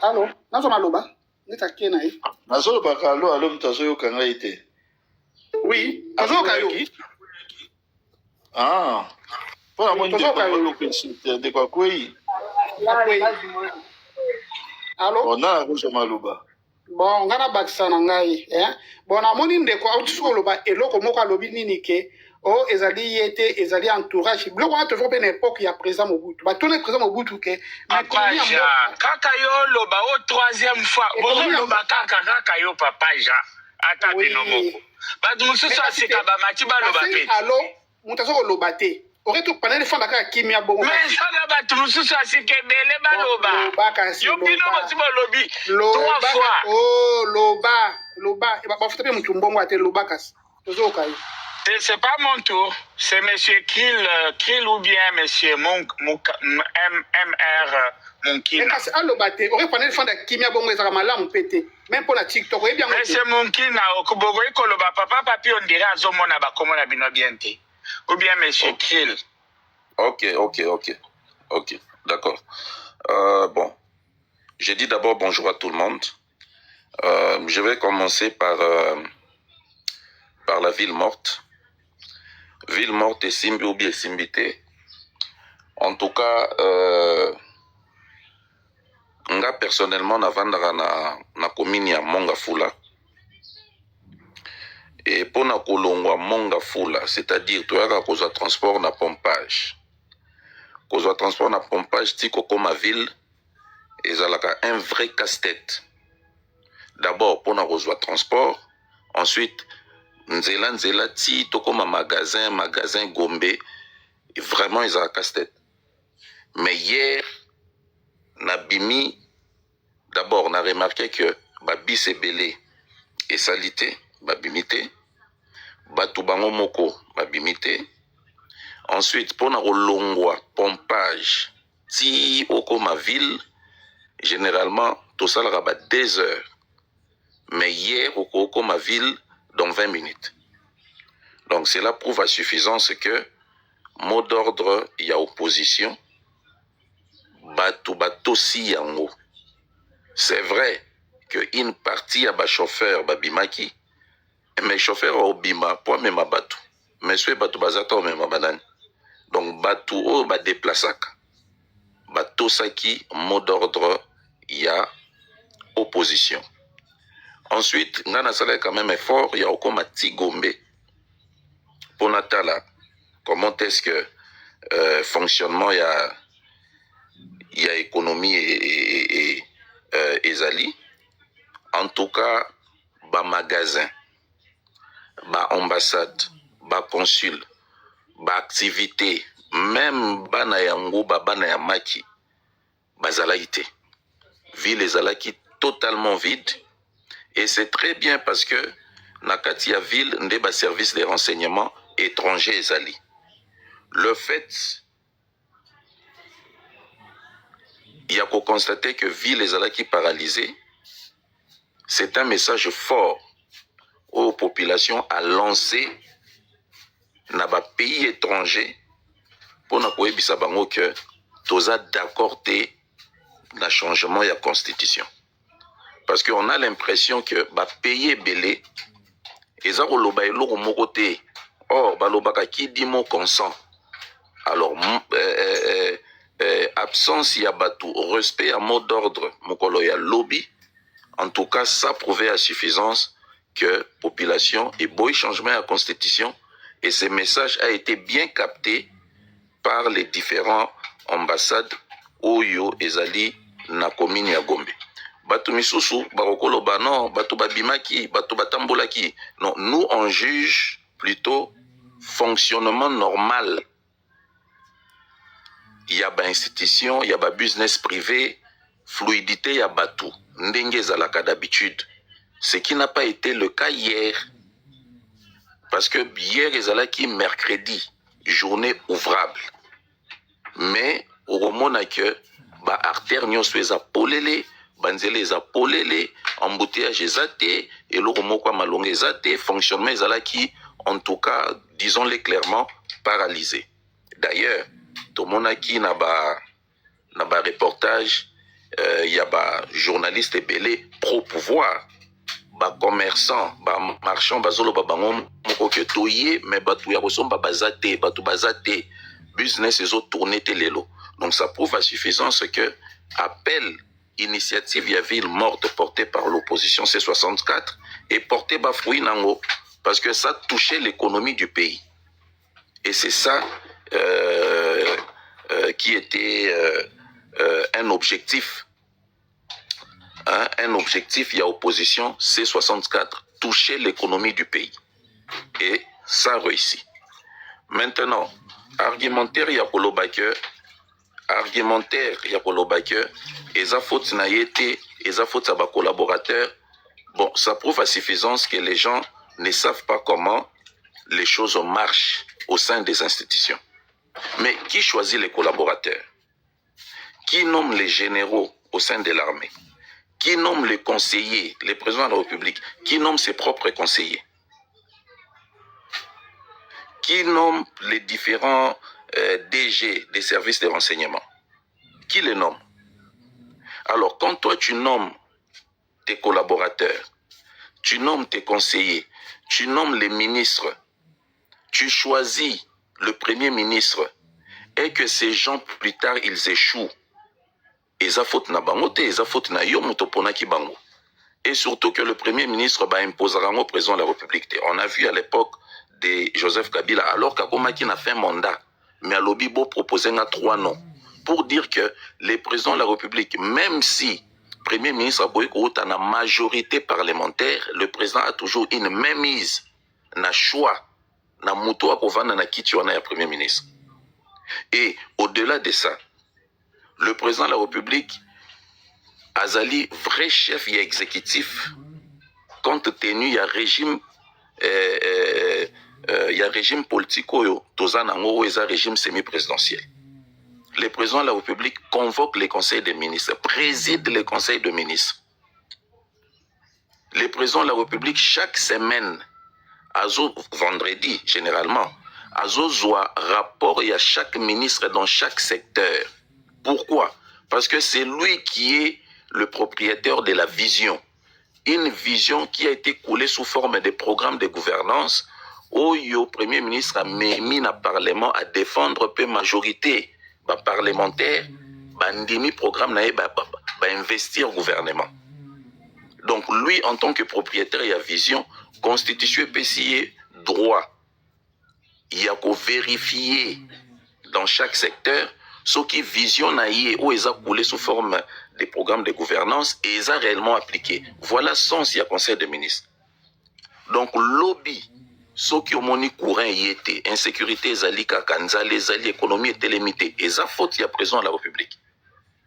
Allô, nazo maloba, neta kena e. nazolobaka allo mutu azoyoka ngai te. Oui, azoyoka yo. Ah, mpona moni ndeko akwei. Allô? Ona akozo maloba. Bon, ngana bakisa na ngai, bon namoni ndeko auti soko loba eloko moko alobi nini ke o ezali yete ezali entourage biloko wana toujours pe na époque ya président Mobutu batone président Mobutu ke papa Jean kaka yo loba o troisième fois bozo loba kaka yo papa Jean ata bino moko bato mosusu asika bamati baloba pe allo moto azoko loba te ore to panele fanda kaka kimia bongo mais sala bato mosusu asika ebele baloba yo bino mosi balobi 3 fois oh loba bafuta pe mutu mbongo ate loba kasi tozoka yo. C'est pas mon tour, c'est monsieur Krill ou bien monsieur MR Monkina. Mais c'est allo baté, on reprend le fond de kimia bongo ezaka malamu pété. Même pour la TikTok, et bien mais c'est Monkina okubogo ekoloba papa papi on dirait azomona ba komona bino bien te. Ou bien monsieur Krill. OK, d'accord. Bon, je dis d'abord bonjour à tout le monde. Je vais commencer par la ville morte. Ville morte et Simbi ou bien Simbité. En tout cas, nga personnellement navandaka na commune ya Mongafula. Et pour na kolongwa Mongafula, c'est-à-dire toyaka kozwa transport na pompage. Kozwa transport na pompage tiko koma ville ezalaka un vrai casse-tête. D'abord pour na kozwa transport, ensuite nzela ti tokoma magasin Gombe, vraiment ils ont casse-tête. Mais hier Nabimi, d'abord on a remarqué que babis ebele esali te babimi te, bato bango moko babimi te. Ensuite mpona kolongwa pompage ti okoma ville, généralement tosalaka ba 2 heures, mais hier okoma ville dans 20 minutes. Donc cela prouve à suffisance que mot d'ordre y a opposition, batosi yango. C'est vrai que une partie à ba chauffeur babimaki, mais chauffeur obima pour même batu, mais soit batu bazata o même banane. Donc batu o ba déplaçaka, batosaki mot d'ordre y a opposition. Ensuite ngana sala quand même effort y a okoma tigombe pour natala. Comment est-ce que fonctionnement il y a économie et ezali. En tout cas, ba magasin, ba ambassade, ba consul, ba activité, même bana yango ba bana ya maki, bazalaïté. Ville ezalaki totalement vide, et c'est très bien parce que nakati ya ville nde ba service de renseignement étranger ezali. Le fait il y a qu'à constater que ville ezalaki paralysée, c'est un message fort aux populations à lancer dans les pays étrangers pour ne pas bango que tous d'accord le changement de la constitution. Parce qu'on a l'impression que les pays belé, ils ont le côté, or balobaka qui dit mon consent. Alors absence y a batou, respect à mot d'ordre, mokolo ya lobby. En tout cas, ça prouvait à suffisance que population et beau changement à la constitution, et ce message a été bien capté par les différents ambassades Oyo ezali na commune ya Gombe. Batu misusu bakokolo ba non, batu babimaki, batu batambolaki. Non, nous on juge plutôt fonctionnement normal. Il y a ba institution, il y a ba business privé, fluidité ya batu, ndenge zalaka d'habitude. Ce qui n'a pas été le cas hier. Parce que hier ezalaki mercredi, journée ouvrable. Mais au moment que ba artère nyonso eza polele, banzele eza polele, embouteillage ezate, et le moko malonge ezate, fonctionnement ezalaki en tout cas, disons-le clairement, paralysé. D'ailleurs, tout le monde qui n'a pas reportage, il y a ba journaliste belé pro pouvoir, ba commerçant, ba marchand, ba zolo ba bango moko ke toye, mais ba tu ya kosomba bazate, ba tu bazate, business ezo tourner telelo. Donc ça prouve à suffisance que appel initiative ya ville morte portée par l'opposition C64 et portée par fruit nango parce que ça touchait l'économie du pays. Et c'est ça qui était un objectif. Hein, un objectif, il y a opposition C64, toucher l'économie du pays. Et ça réussit. Maintenant, argumentaire, il y a et ça faute na yete, et ça faute à bas collaborateurs. Bon, ça prouve à suffisance que les gens ne savent pas comment les choses marchent au sein des institutions. Mais qui choisit les collaborateurs? Qui nomme les généraux au sein de l'armée? Qui nomme les conseillers, les présidents de la République? Qui nomme ses propres conseillers? Qui nomme les différents DG des services de renseignement? Qui les nomme? Alors, quand toi tu nommes tes collaborateurs, tu nommes tes conseillers, tu nommes les ministres, tu choisis le premier ministre, et que ces gens plus tard ils échouent, et ça faute na bangote, et ça faute na yo mutopona ki bango. Et surtout que le premier ministre imposera au président de la République. On a vu à l'époque de Joseph Kabila, alors qu'Akomaki n'a fait un mandat, mais à Lobibo proposait 3 noms, pour dire que les présidents de la République, même si le premier ministre a une majorité parlementaire, le président a toujours une mainmise, un choix, na muto akovana na kiti wana ya premier ministre. Et au-delà de ça, le président de la République azali vrai chef et exécutif compte tenu ya régime régime politique oyo tozana ngo eza régime semi-présidentiel. Le président de la République convoque les conseils des ministres, préside les conseils de ministres. Le président de la République chaque semaine, vendredi généralement, azozwa rapport à chaque ministre dans chaque secteur. Pourquoi? Parce que c'est lui qui est le propriétaire de la vision. Une vision qui a été coulée sous forme de programme de gouvernance où le Premier ministre a mis le Parlement à défendre peu majorité parlementaire, bandimi programme investir gouvernement. Donc lui, en tant que propriétaire et à vision, constitution PCA droit. Il y a qu'à vérifier dans chaque secteur ce qui vision où ils ont coulé sous forme des programmes de gouvernance et ils ont réellement appliqué. Voilà sens il y a conseil des ministres. Donc lobby, ceux qui ont moni courant y était, insécurité, zali kakanzale, zali économie était limitée. Et ça faute il y a présent à la République.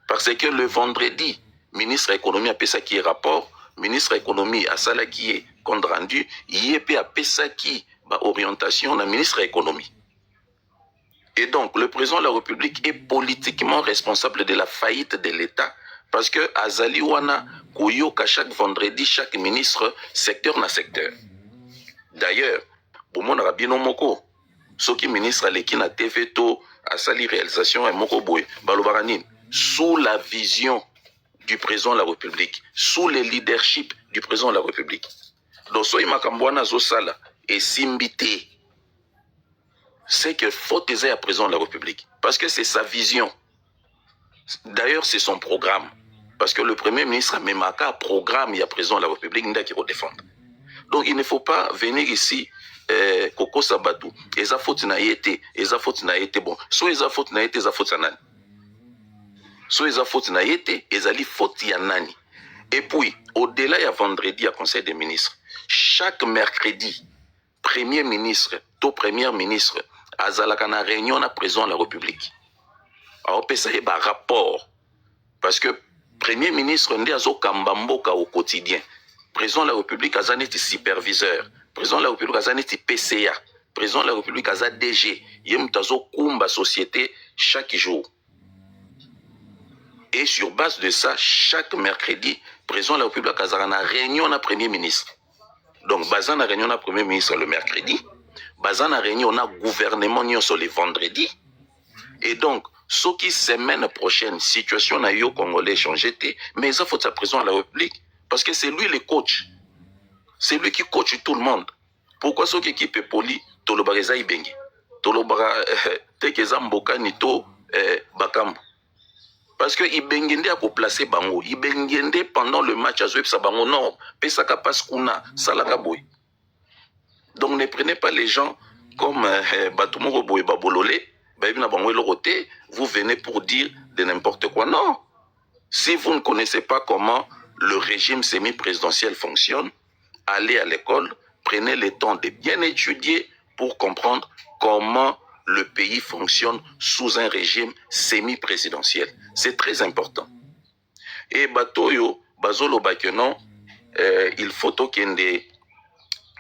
Parce que le vendredi, ministre économie a fait ça qui est rapport, ministre économie a ça qui est compte rendu, il est a fait ça qui orientation na ministre économie. Et donc, le président de la République est politiquement responsable de la faillite de l'État parce que Azali Wana Kouyoka chaque vendredi, chaque ministre, secteur na secteur. D'ailleurs, pour mon rabino moko, ce qui ministre Aleki na TV to a sali réalisation et moko boy, balobaranin, sous la vision du président de la République, sous le leadership du président de la République. Donc, soy makambwana zo sala et simbité. C'est que faut aiser à président de la République. Parce que c'est sa vision. D'ailleurs, c'est son programme. Parce que le Premier ministre a même un programme, il y a président de la République, qui va défendre. Donc, il ne faut pas venir ici, Koko Sabatou, et ça faut na été, et ça faut na été bon. Soit ça faut na été, ça faut na soit ça faut na été, et ça faut ya nani. Et puis, au-delà, il y a vendredi, à Conseil des ministres. Chaque mercredi, Premier ministre, tout Premier ministre, azalaka na réunion na président de la République. Alors, ça y est un rapport. Parce que Premier ministre ndi azo kambamboka au quotidien. Président de la République azaneti superviseur. Président de la République azaneti PCA. Président de la République azan DG. Yemutazo kumba société chaque jour. Et sur base de ça, chaque mercredi, président de la République azalaka na réunion na Premier ministre. Donc, bazan na réunion na Premier ministre le mercredi. Bazan na réunion na gouvernement sur le vendredi. Et donc, ce qui semaine prochaine, situation na yo congolais changé, mais ça faut sa présence à la République. Parce que c'est lui le coach. C'est lui qui coach tout le monde. Pourquoi ce qui équipe poli, tolobareza ibengi, tolobara tekeza mboka nito bakambo. Parce que Ibengende a placé bango. Ibengende pendant le match à Zouep Sabango non, pesaka paskuna salaka boy. Donc ne prenez pas les gens comme Batumoro Boy Babolole, vous venez pour dire de n'importe quoi. Non. Si vous ne connaissez pas comment le régime semi-présidentiel fonctionne, allez à l'école, prenez le temps de bien étudier pour comprendre comment le pays fonctionne sous un régime semi-présidentiel. C'est très important. Et Batoyo, Bazolo Bakenon, il faut qu'il y ait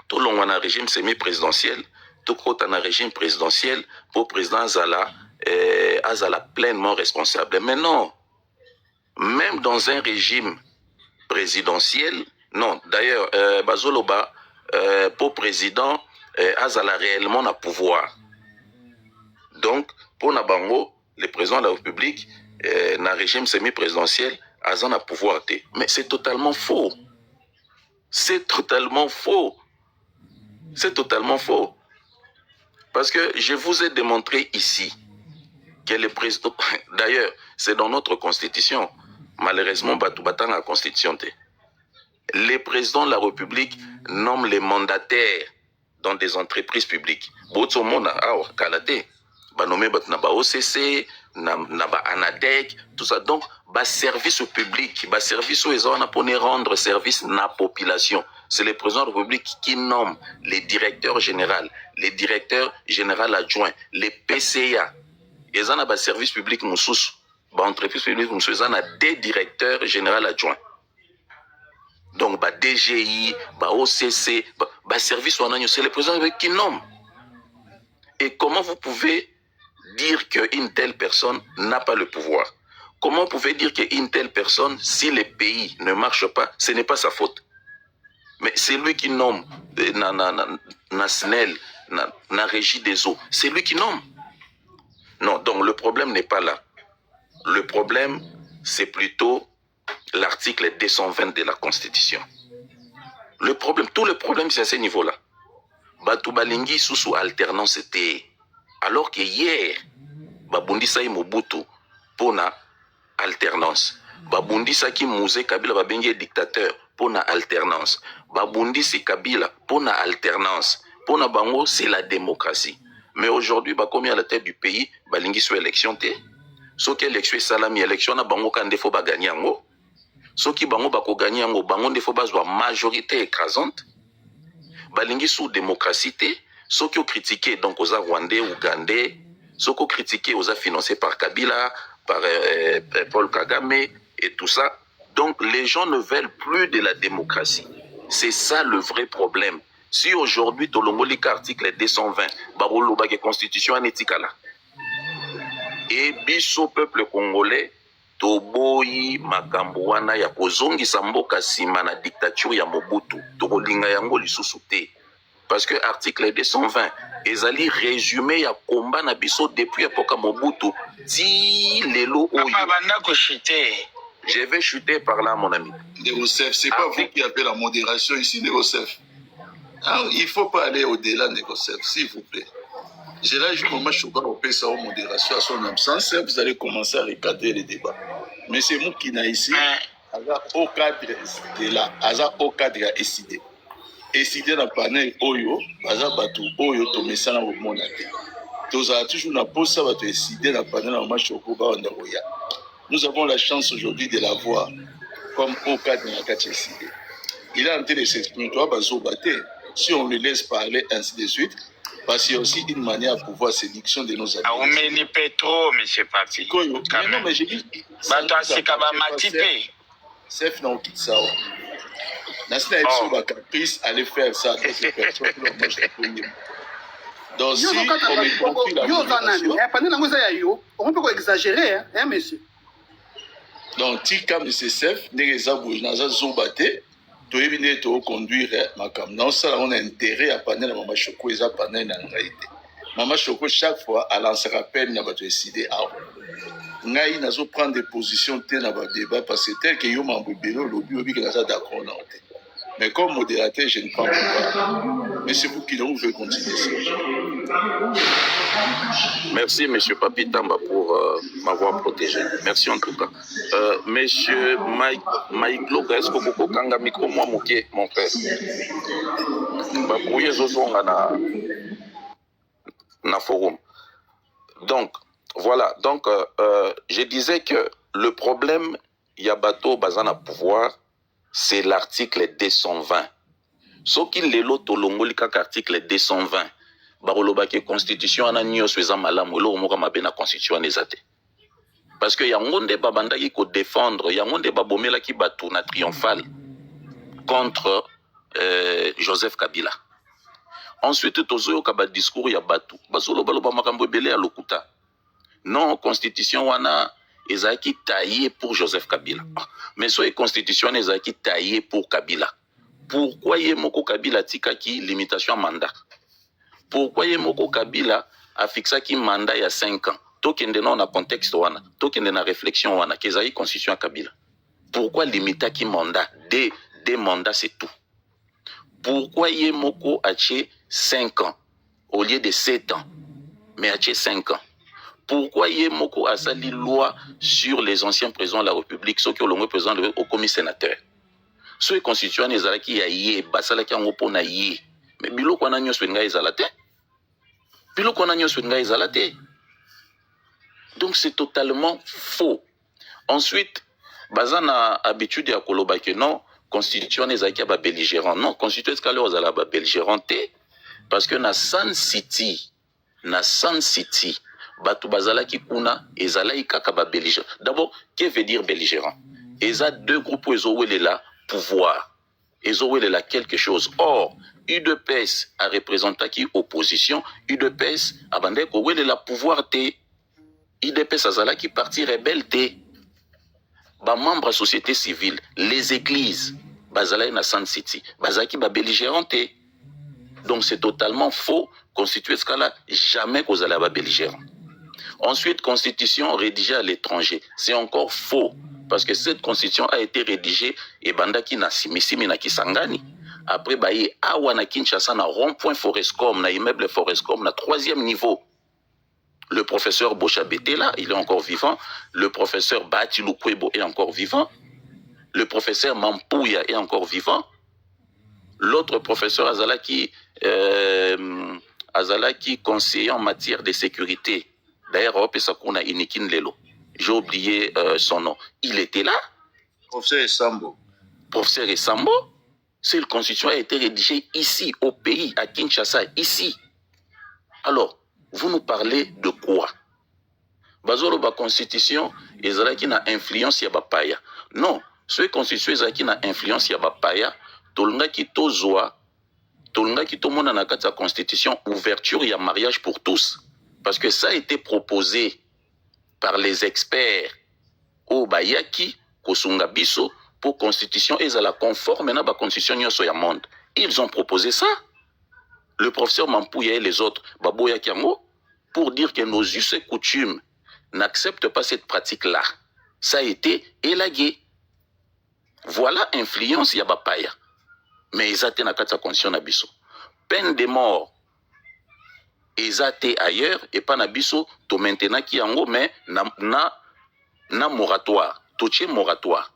tout le monde un régime semi-présidentiel, tout le monde un régime présidentiel pour le président Azala pleinement responsable. Mais non, même dans un régime présidentiel, non. D'ailleurs, Bazoloba, pour président, Azala réellement a pouvoir. Donc, pour Nabango, le président de la République, dans un régime semi-présidentiel, Azan a pouvoir. Mais c'est totalement faux. C'est totalement faux. C'est totalement faux. Parce que je vous ai démontré ici que le président... D'ailleurs, c'est dans notre constitution. Malheureusement, Batoubatang a constitution. Les présidents de la République nomment les mandataires dans des entreprises publiques. Botsomona, Kalate, Banome Batnaba OCC, Naba Anadec, tout ça. Donc, service au public, service aux gens pour rendre service à la population. C'est le président de la République qui nomme les directeurs généraux, les directeurs généraux adjoints, les PCA. Ils ont un service public moussous. entreprise nous faisons des directeurs généraux adjoints. Donc, DGI, OCC, service, c'est le président qui nomme. Et comment vous pouvez dire qu'une telle personne n'a pas le pouvoir? Comment vous pouvez dire qu'une telle personne, si le pays ne marche pas, ce n'est pas sa faute? Mais c'est lui qui nomme na SNEL, na régie des eaux. C'est lui qui nomme. Non, donc le problème n'est pas là. Le problème, c'est plutôt l'article 220 de la Constitution. Le problème, tout le problème, c'est à ce niveau-là. Batu balingi sous alternance était. Alors que hier, babundisa Mobutu pour na alternance. Babundisa ki Mouzé Kabila babengi dictateur pour na alternance. Babundisi Kabila pour na alternance. Pour na bango, c'est la démocratie. Mais aujourd'hui, comme il y a la tête du pays, balingi sur élection té. So qui élection salami élection na bango kande faut ba gagner ngo. So qui bango bako gagner ngo bango ndefo bazwa majorité écrasante. Balingi sous démocratie té. Ceux qui ont critiqué donc aux Rwandais, Ougandais, ceux qui ont critiqué aux financés par Kabila, par Paul Kagame et tout ça. Donc les gens ne veulent plus de la démocratie. C'est ça le vrai problème. Si aujourd'hui, Tolongolika article 220, Barolo Bagé Constitution anétikala. Et biso peuple congolais, Toboyi Makambouana ya kozongi samboka sima na dictature ya Mobutu, Tokolinga yango lisusu te. Parce que l'article 220, ezali résumé ya combat na biso depuis époque Mobutu. Ti lelo oyo. Je vais chuter par là, mon ami. Négocef, c'est pas vous qui avez la modération ici, Négocef. Il ne faut pas aller au-delà, Négocef, s'il vous plaît. J'ai là, je commence à choquer au PSA en modération à son absence. Vous allez commencer à recadrer les débats. Mais c'est moi qui n'a ici, au cadre de là, au cadre à décider. Décider dans le panel Oyo, Bazabatu, Oyo, Tomesana, au monde. Nous avons toujours une pause, ça va décider dans le panel en match au Koba en Nagoya. Nous avons la chance aujourd'hui de la voir comme au cadre de la décidé. Il a en train de s'exprimer, toi, Bazobate, si on le laisse parler, ainsi de suite, parce qu'il y a aussi une manière de pouvoir sélection de nos amis. Ah, mais il peut trop, monsieur Papi. Mais non, mais j'ai dit. Toi, c'est quand même matipé. C'est non, qui ça. Nasina Epso va caprice aller faire ça. Donc, si on est compris la modération. On peut exagérer, hein, monsieur. Donc, si comme c'est chef, les abouis, nous avons battu. Tu es venu te conduire ma cam. Non, ça, on a intérêt à parler de Maman Choco et à parler de la réalité. Maman Choco, chaque fois, elle se rappelle, n'a pas décidé. Ngaï n'a pas prendre des positions, n'a pas débat, parce que tel que yo m'a bébé, le lobby, il a d'accord. Mais comme modérateur, je ne prends pas. Mais c'est vous qui donc veut continuer ça. Merci, monsieur Papi Tamba, pour m'avoir protégé. Merci en tout cas. Monsieur Mike Loga, est-ce que vous pouvez kanga micro moi moqué, mon frère? Na forum. Donc, voilà. Donc, je disais que le problème, il y a bateau, bazana pouvoir, c'est l'article 220. Ce qui est l'autre article 220. Barolobake constitution ana nyo sweza malamu lo moka mabena constitution nezate. Parce que yangonde babanda ki ko défendre, yangonde babomela ki batu na triomphal contre Joseph Kabila. Ensuite tozoyo ka ba discours ya batu. Basolo baloba makambo ebele ya lokuta. Non, constitution wana ezaki taillé pour Joseph Kabila. Mais so constitution ezaki taillé pour Kabila. Pourquoi Yemoko Kabila tika ki limitation mandat? Pourquoi Yemoko Kabila a fixé qui mandat il y a 5 ans? Tokende non na contexte wana, tokende na réflexion wana, kezai constitution à Kabila. Pourquoi limiter qui mandat? Des mandats c'est tout. Pourquoi Yemoko a 5 ans au lieu de 7 ans, mais a 5 ans? Pourquoi Yemoko a sali loi sur les anciens présidents de la République, ceux qui ont le président au comité sénateur? Ce constitution ezalaki ya yé, basalaki yango pona yé. Mais biloko wana nyonso nga ezalate. Biloko wana nyonso nga ezalate. Donc c'est totalement faux. Ensuite, bazana habitude ya koloba que non, constitution ezalaki ba belligérant. Non, constitution ezalaki ozala ba belligérant te parce que na Sun City, Batu bazalaki kuna, ezalaki kaka ba belligérant. D'abord, qu'est-ce que veut dire belligérant? Eza deux groupes où ils là pouvoir. Ils ont là quelque chose. Or, UDPS a représenté qui opposition, UDPS a bandé ko la pouvoir te. UDPS azala qui parti rebelle te. Ba membre de société civile, les églises, bazala na Sun City, bazaki ba belligérant te. Donc c'est totalement faux. Constituer ce cas-là, jamais qu'on allait ba belligérant. Ensuite, constitution rédigée à l'étranger, c'est encore faux. Parce que cette constitution a été rédigée et bandaki na simisimi na Kisangani. Après, baye awa na Kinshasa na rond-point Forescom, na immeuble Forescom, na 3e niveau. Le professeur Bochabete là, il est encore vivant. Le professeur Bati Lukwebo est encore vivant. Le professeur Mampouya est encore vivant. L'autre professeur Azalaki conseiller en matière de sécurité. D'ailleurs, Inikin Lelo. J'ai oublié son nom. Il était là. Professeur Sambo. Professeur Sambo. Cette constitution a été rédigée ici, au pays, à Kinshasa, ici. Alors, vous nous parlez de quoi? Bazolo ba constitution, ezalaki na influence ya bapaya. Non, ce constitution ezalaki na influence ya bapaya, tolunga ki tozwa, tolunga ki tomona na kati ya constitution ouverture ya mariage pour tous. Parce que ça a été proposé par les experts au Bayaki, Kosunga Biso, pour constitution ezala conforme na ba constitution nyonso ya monde. Ils ont proposé ça. Le professeur Mampouya et les autres, Baboya Kiango, pour dire que nos us et coutumes n'acceptent pas cette pratique-là. Ça a été élagué. Voilà influence Yabapaya. Mais ils ont été dans la constitution Nabiso. Peine de mort. Ils ont été ailleurs et pas Nabiso, to maintenant Kiango, mais na moratoire. Touché moratoire.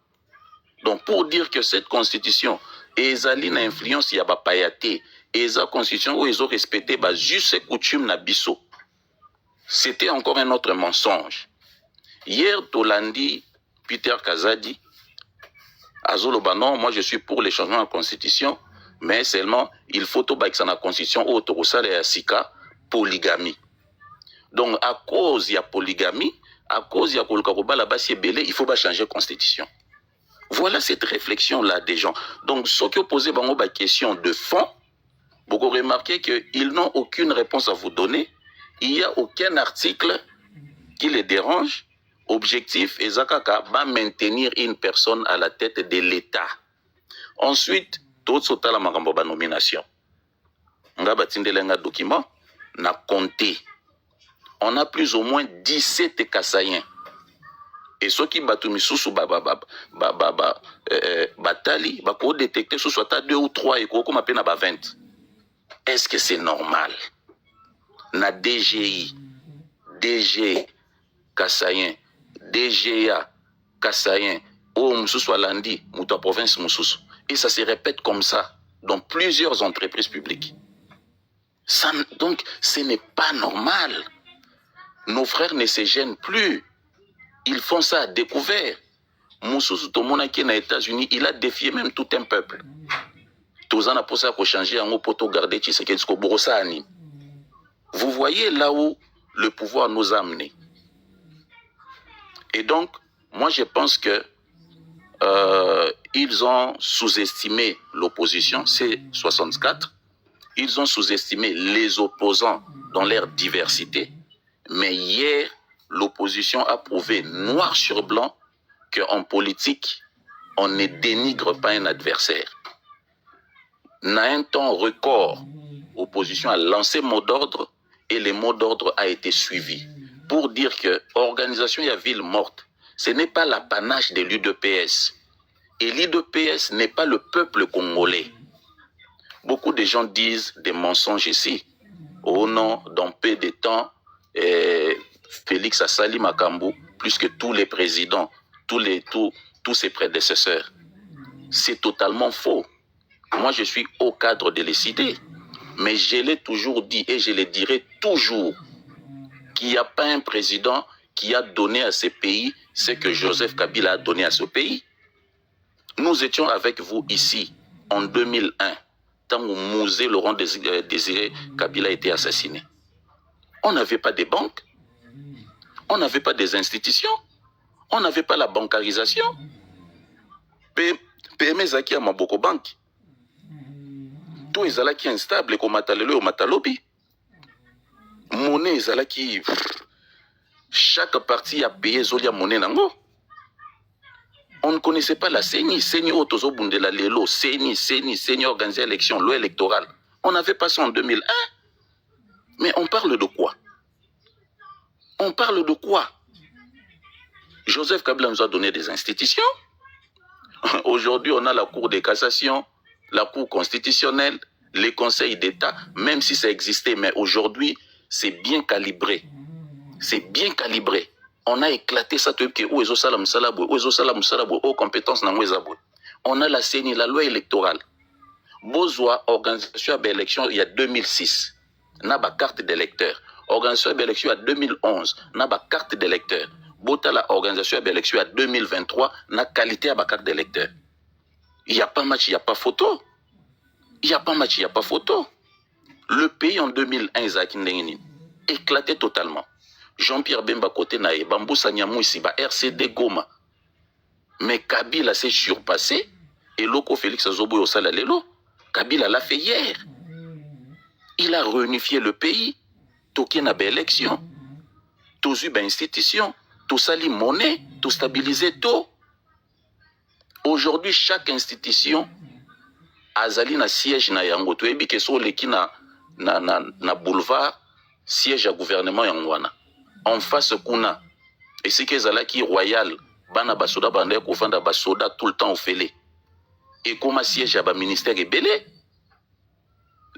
Donc pour dire que cette constitution est une influence Yabapaya te, et la constitution où ils ont respecté juste et coutumes Nabiso. C'était encore un autre mensonge. Hier, Tolandi, Peter Kazadi, Azolobanon, moi je suis pour les changements en constitution, mais seulement il faut que la constitution au Torosal et à Sika, polygamie. Donc à cause de la polygamie, à cause de la Kolkaroba, là-bas c'est belé, il faut changer la constitution. Voilà cette réflexion-là des gens. Donc ceux qui ont posé des questions de fond, vous remarquez qu'ils n'ont aucune réponse à vous donner. Il n'y a aucun article qui les dérange. Objectif, Ezakaka va maintenir une personne à la tête de l'État. Ensuite, tout ce qui est la nomination. On a un document, on a compté. On a plus ou moins 17 Kassaïens. Et ceux qui battent Missoussou Batali, pour détecter ce soit 2 ou 3 et qu'on appelle 20. Est-ce que c'est normal? Na DGI, DG Kassayen, DGA Kassayen, ou Moussous Alandi, Mouta province Moussous. Et ça se répète comme ça dans plusieurs entreprises publiques. Ça, donc, ce n'est pas normal. Nos frères ne se gênent plus. Ils font ça à découvert. Moussous Tomona qui est aux États-Unis, il a défié même tout un peuple. Tozana pour ça pour changer en poto garder Tshisekedi ko Borosani. Vous voyez là où le pouvoir nous a amenés. Et donc, moi je pense que ils ont sous-estimé l'opposition, c'est 64. Ils ont sous-estimé les opposants dans leur diversité. Mais hier, l'opposition a prouvé noir sur blanc qu'en politique, on ne dénigre pas un adversaire. Dans un temps record, l'opposition a lancé mot d'ordre et le mot d'ordre a été suivi. Pour dire que l'organisation y a ville morte, ce n'est pas l'apanage de l'UDPS. Et l'UDPS n'est pas le peuple congolais. Beaucoup de gens disent des mensonges ici. Au nom d'un peu de temps, Félix Assali Makambu, plus que tous les présidents, tous ses prédécesseurs. C'est totalement faux. Moi, je suis au cadre de les idées. Mais je l'ai toujours dit et je le dirai toujours qu'il n'y a pas un président qui a donné à ce pays ce que Joseph Kabila a donné à ce pays. Nous étions avec vous ici en 2001, tant où Laurent Désiré Kabila a été assassiné. On n'avait pas de banque. On n'avait pas des institutions. On n'avait pas la bancarisation. PME Zaki à Maboko Bank. Tout est qui instable comme Matalelo ou Matalobi. Monnaie est qui. Chaque parti a payé Zolia monnaie nango. On ne connaissait pas la CENI. CENI Otozo Bundela Lelo. CENI organisé l'élection, loi électorale. On n'avait pas ça en 2001. Mais on parle de quoi? On parle de quoi? Joseph Kabila nous a donné des institutions. Aujourd'hui, on a la Cour de cassation, la Cour constitutionnelle, les conseils d'État, même si ça existait. Mais aujourd'hui, c'est bien calibré. C'est bien calibré. On a éclaté ça. On a la CENI, la loi électorale. Bozoa, organisation d'élection, il y a 2006. N'a pas carte d'électeur. Organisation d'élection à 2011. N'a pas carte d'électeur. Bota la organisation d'élection à 2023. N'a qualité à la carte d'électeur. Il n'y a pas match, il n'y a pas photo. Il n'y a pas match, il n'y a pas photo. Le pays en 2001, Isaac Ndengeni, éclaté totalement. Jean-Pierre Bemba côté naïe, Bambou Sanyamou ici, RCD Goma. Mais Kabila s'est surpassé. Et Loko Félix Azobo au Salalelo. Kabila l'a fait hier. Il a réunifié le pays. Toki na belle élection. Tous eu institution. Tout sali monnaie. Tout stabilisé tout. Aujourd'hui, chaque institution azali na siège na yango. Tu ebi keso leki na boulevard siège à gouvernement yangwana. En face kuna. Et si kezala ki royal. Bana basoda bande kofanda basoda tout le temps au félé. Et comme siège à ba ministère est belé.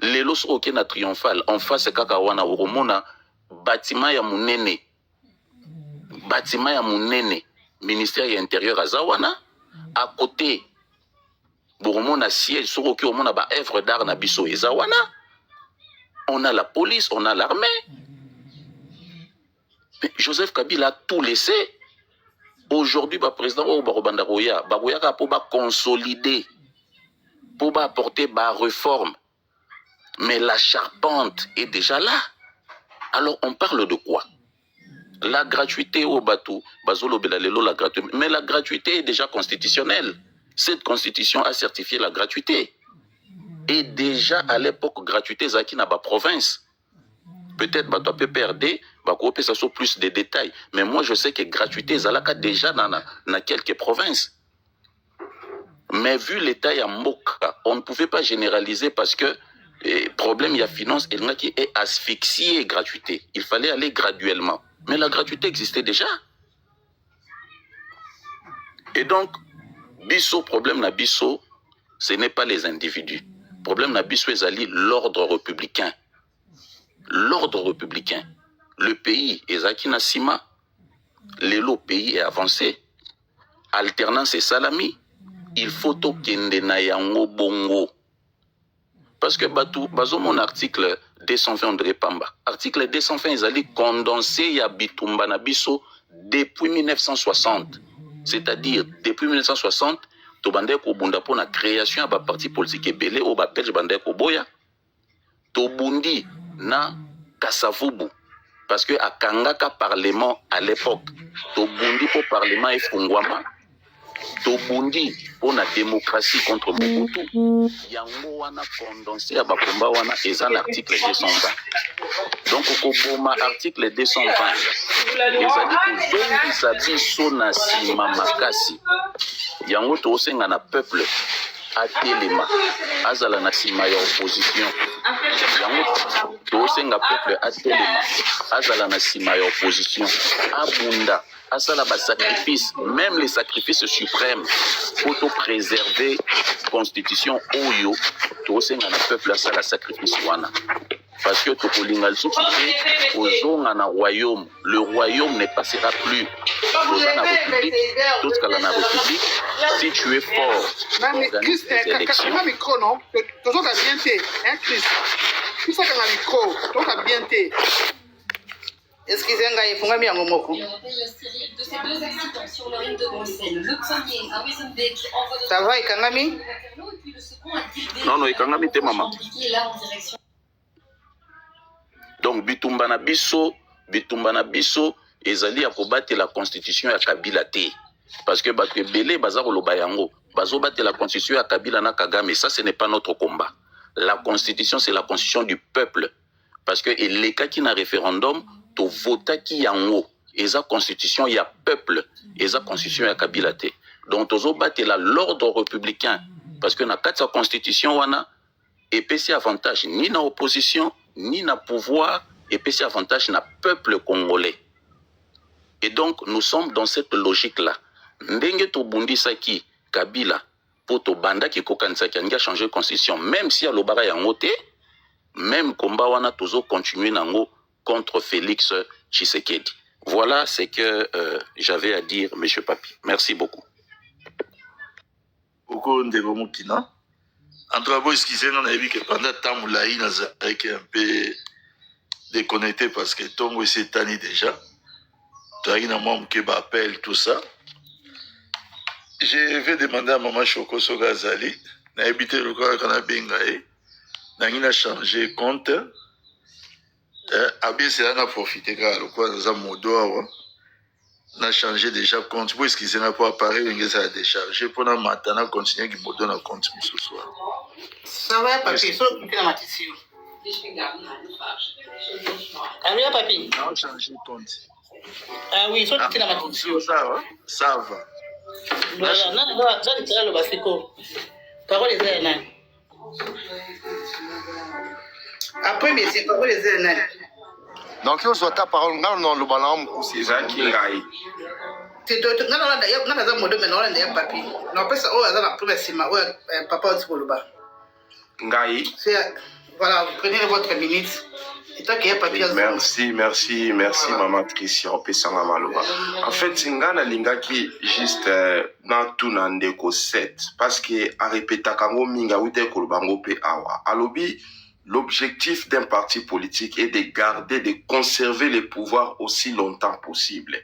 Les los aucun na triomphal en face kakawana oromona bâtiment ya munene ministère ya intérieur azawana à côté boromona siège sur aucun omona ba œuvre d'art na biso ezawana. On a la police, on a l'armée. Mais Joseph Kabila a tout laissé. Aujourd'hui ba président o barobanda roya ka pour ba consolider pour ba apporter ba réforme. Mais la charpente est déjà là. Alors on parle de quoi? La gratuité au bateau, la gratuité. Mais la gratuité est déjà constitutionnelle. Cette constitution a certifié la gratuité. Et déjà à l'époque, gratuité Zaki n'a pas province. Peut-être bateau peut perdre, ça soit plus de détails. Mais moi je sais que gratuité Zalaka déjà dans quelques provinces. Mais vu l'état ya Mboka, on ne pouvait pas généraliser parce que problème, il y a finance, et il qui est asphyxié gratuité. Il fallait aller graduellement. Mais la gratuité existait déjà. Et donc, bisso, problème na bisso, ce n'est pas les individus. Problème na bisso est l'ordre républicain. L'ordre républicain. Le pays est Zakina Sima. Le pays est avancé. Alternance et salami. Il faut tokende na yango bongo. Parce que bazo mon article 220 de Pamba. Article 220 ils allaient condenser ya bitumba na biso depuis 1960. C'est-à-dire depuis 1960 to bande ko bunda pour la création ba parti politique belé au ba belge bande ko boya. To bundi na Kasavubu parce que à Kangaka parlement à l'époque to bundi pour parlement et fungwama. Tobundi pour la démocratie contre Mobutu. Yango wana condensé à bakomba wana eza l'article 220. Donc au Koboma article 220. Les adiko zongi sabi sona sima makasi. Yango to osenga na peuple atelema azala na sima ya opposition. Yango to osenga peuple atelema azala na sima ya opposition. Abunda asala ba sacrifice, même les sacrifices suprêmes pour préserver la constitution oyo to senga na peuple asala sacrifice wana parce que to kolinga soukité ozonga na royaume, le royaume ne passera plus dans la république, tout ce qu'elle a république si tu es fort organise des élections. Micro non, toujours à bien té, hein Chris. Tout ça dans micro, donc à bien té. Excusez-moi, il faut que je me moko. De ces deux accidents sur le ring de Bruxelles, le premier à Wezenbeek envoie de ça va, Ikangami? Non, Ikangami, t'es maman. Donc, bitumba na biso, ezali ya kobate la constitution ya Kabila te. Parce que bato ebele baza koloba yango, bazo bate la constitution ya Kabila na Kagame, ça ce n'est pas notre combat. La constitution c'est la constitution du peuple. Parce que eleka ki na référendum to vota ki yango, eza constitution ya peuple, eza constitution ya Kabila te. Donc tozo bate l'ordre républicain parce que na kati ya constitution wana epesi avantage ni na opposition ni na pouvoir, epesi avantage na peuple congolais. Et donc nous sommes dans cette logique là. Ndenge to bundisaki Kabila pour to banda ki kokanisaki anga changer constitution même si alobara yango te, même combat wana tozo continuer nango contre Félix Tshisekedi. Voilà ce que j'avais à dire, monsieur Papi. Merci beaucoup. Beaucoup de Mokina. En tout cas, excusez-nous, on a vu que pendant temps, Moulaï n'a été un peu déconnecté parce que Tongo s'est tanné déjà. Tu as un membre qui m'appelle, tout ça. Je vais demander à Maman Choko Sogazali, n'a habité le corps qu'on a bengaé, n'a changé compte. Abie, c'est là qu'on a profité, car le corps nous a modo. On a changé déjà compte. Pour excusez n'a pas appareil, on a déchargé. Pour nous maintenant continuer qui me donne un compte ce soir. Ça va, papi, ça va la matière. Allô, papi? On a changé compte. Ah oui, ça va la matière. Ça va. Voilà, non, ça va le basico. Parole les ailes. Après, mais c'est parole les ailes. Donc, on soit ta parole dans le ballon, c'est ça qui est. C'est tout. Non, d'ailleurs, non, dans mon domaine, on a papi. Non, après ça, on a la première semaine, papa dit pour le bas. Ngai. Voilà, vous prenez votre minute. Et toi qui es papier. Merci, maman Tricia, Opesanga Maloba. En fait, Ngana Lingaki, juste dans tout Nandeko 7. Parce que, à répéter, Kango Minga, Wite Kolobango Pe Awa. Alobi, l'objectif d'un parti politique est de garder, de conserver les pouvoirs aussi longtemps possible.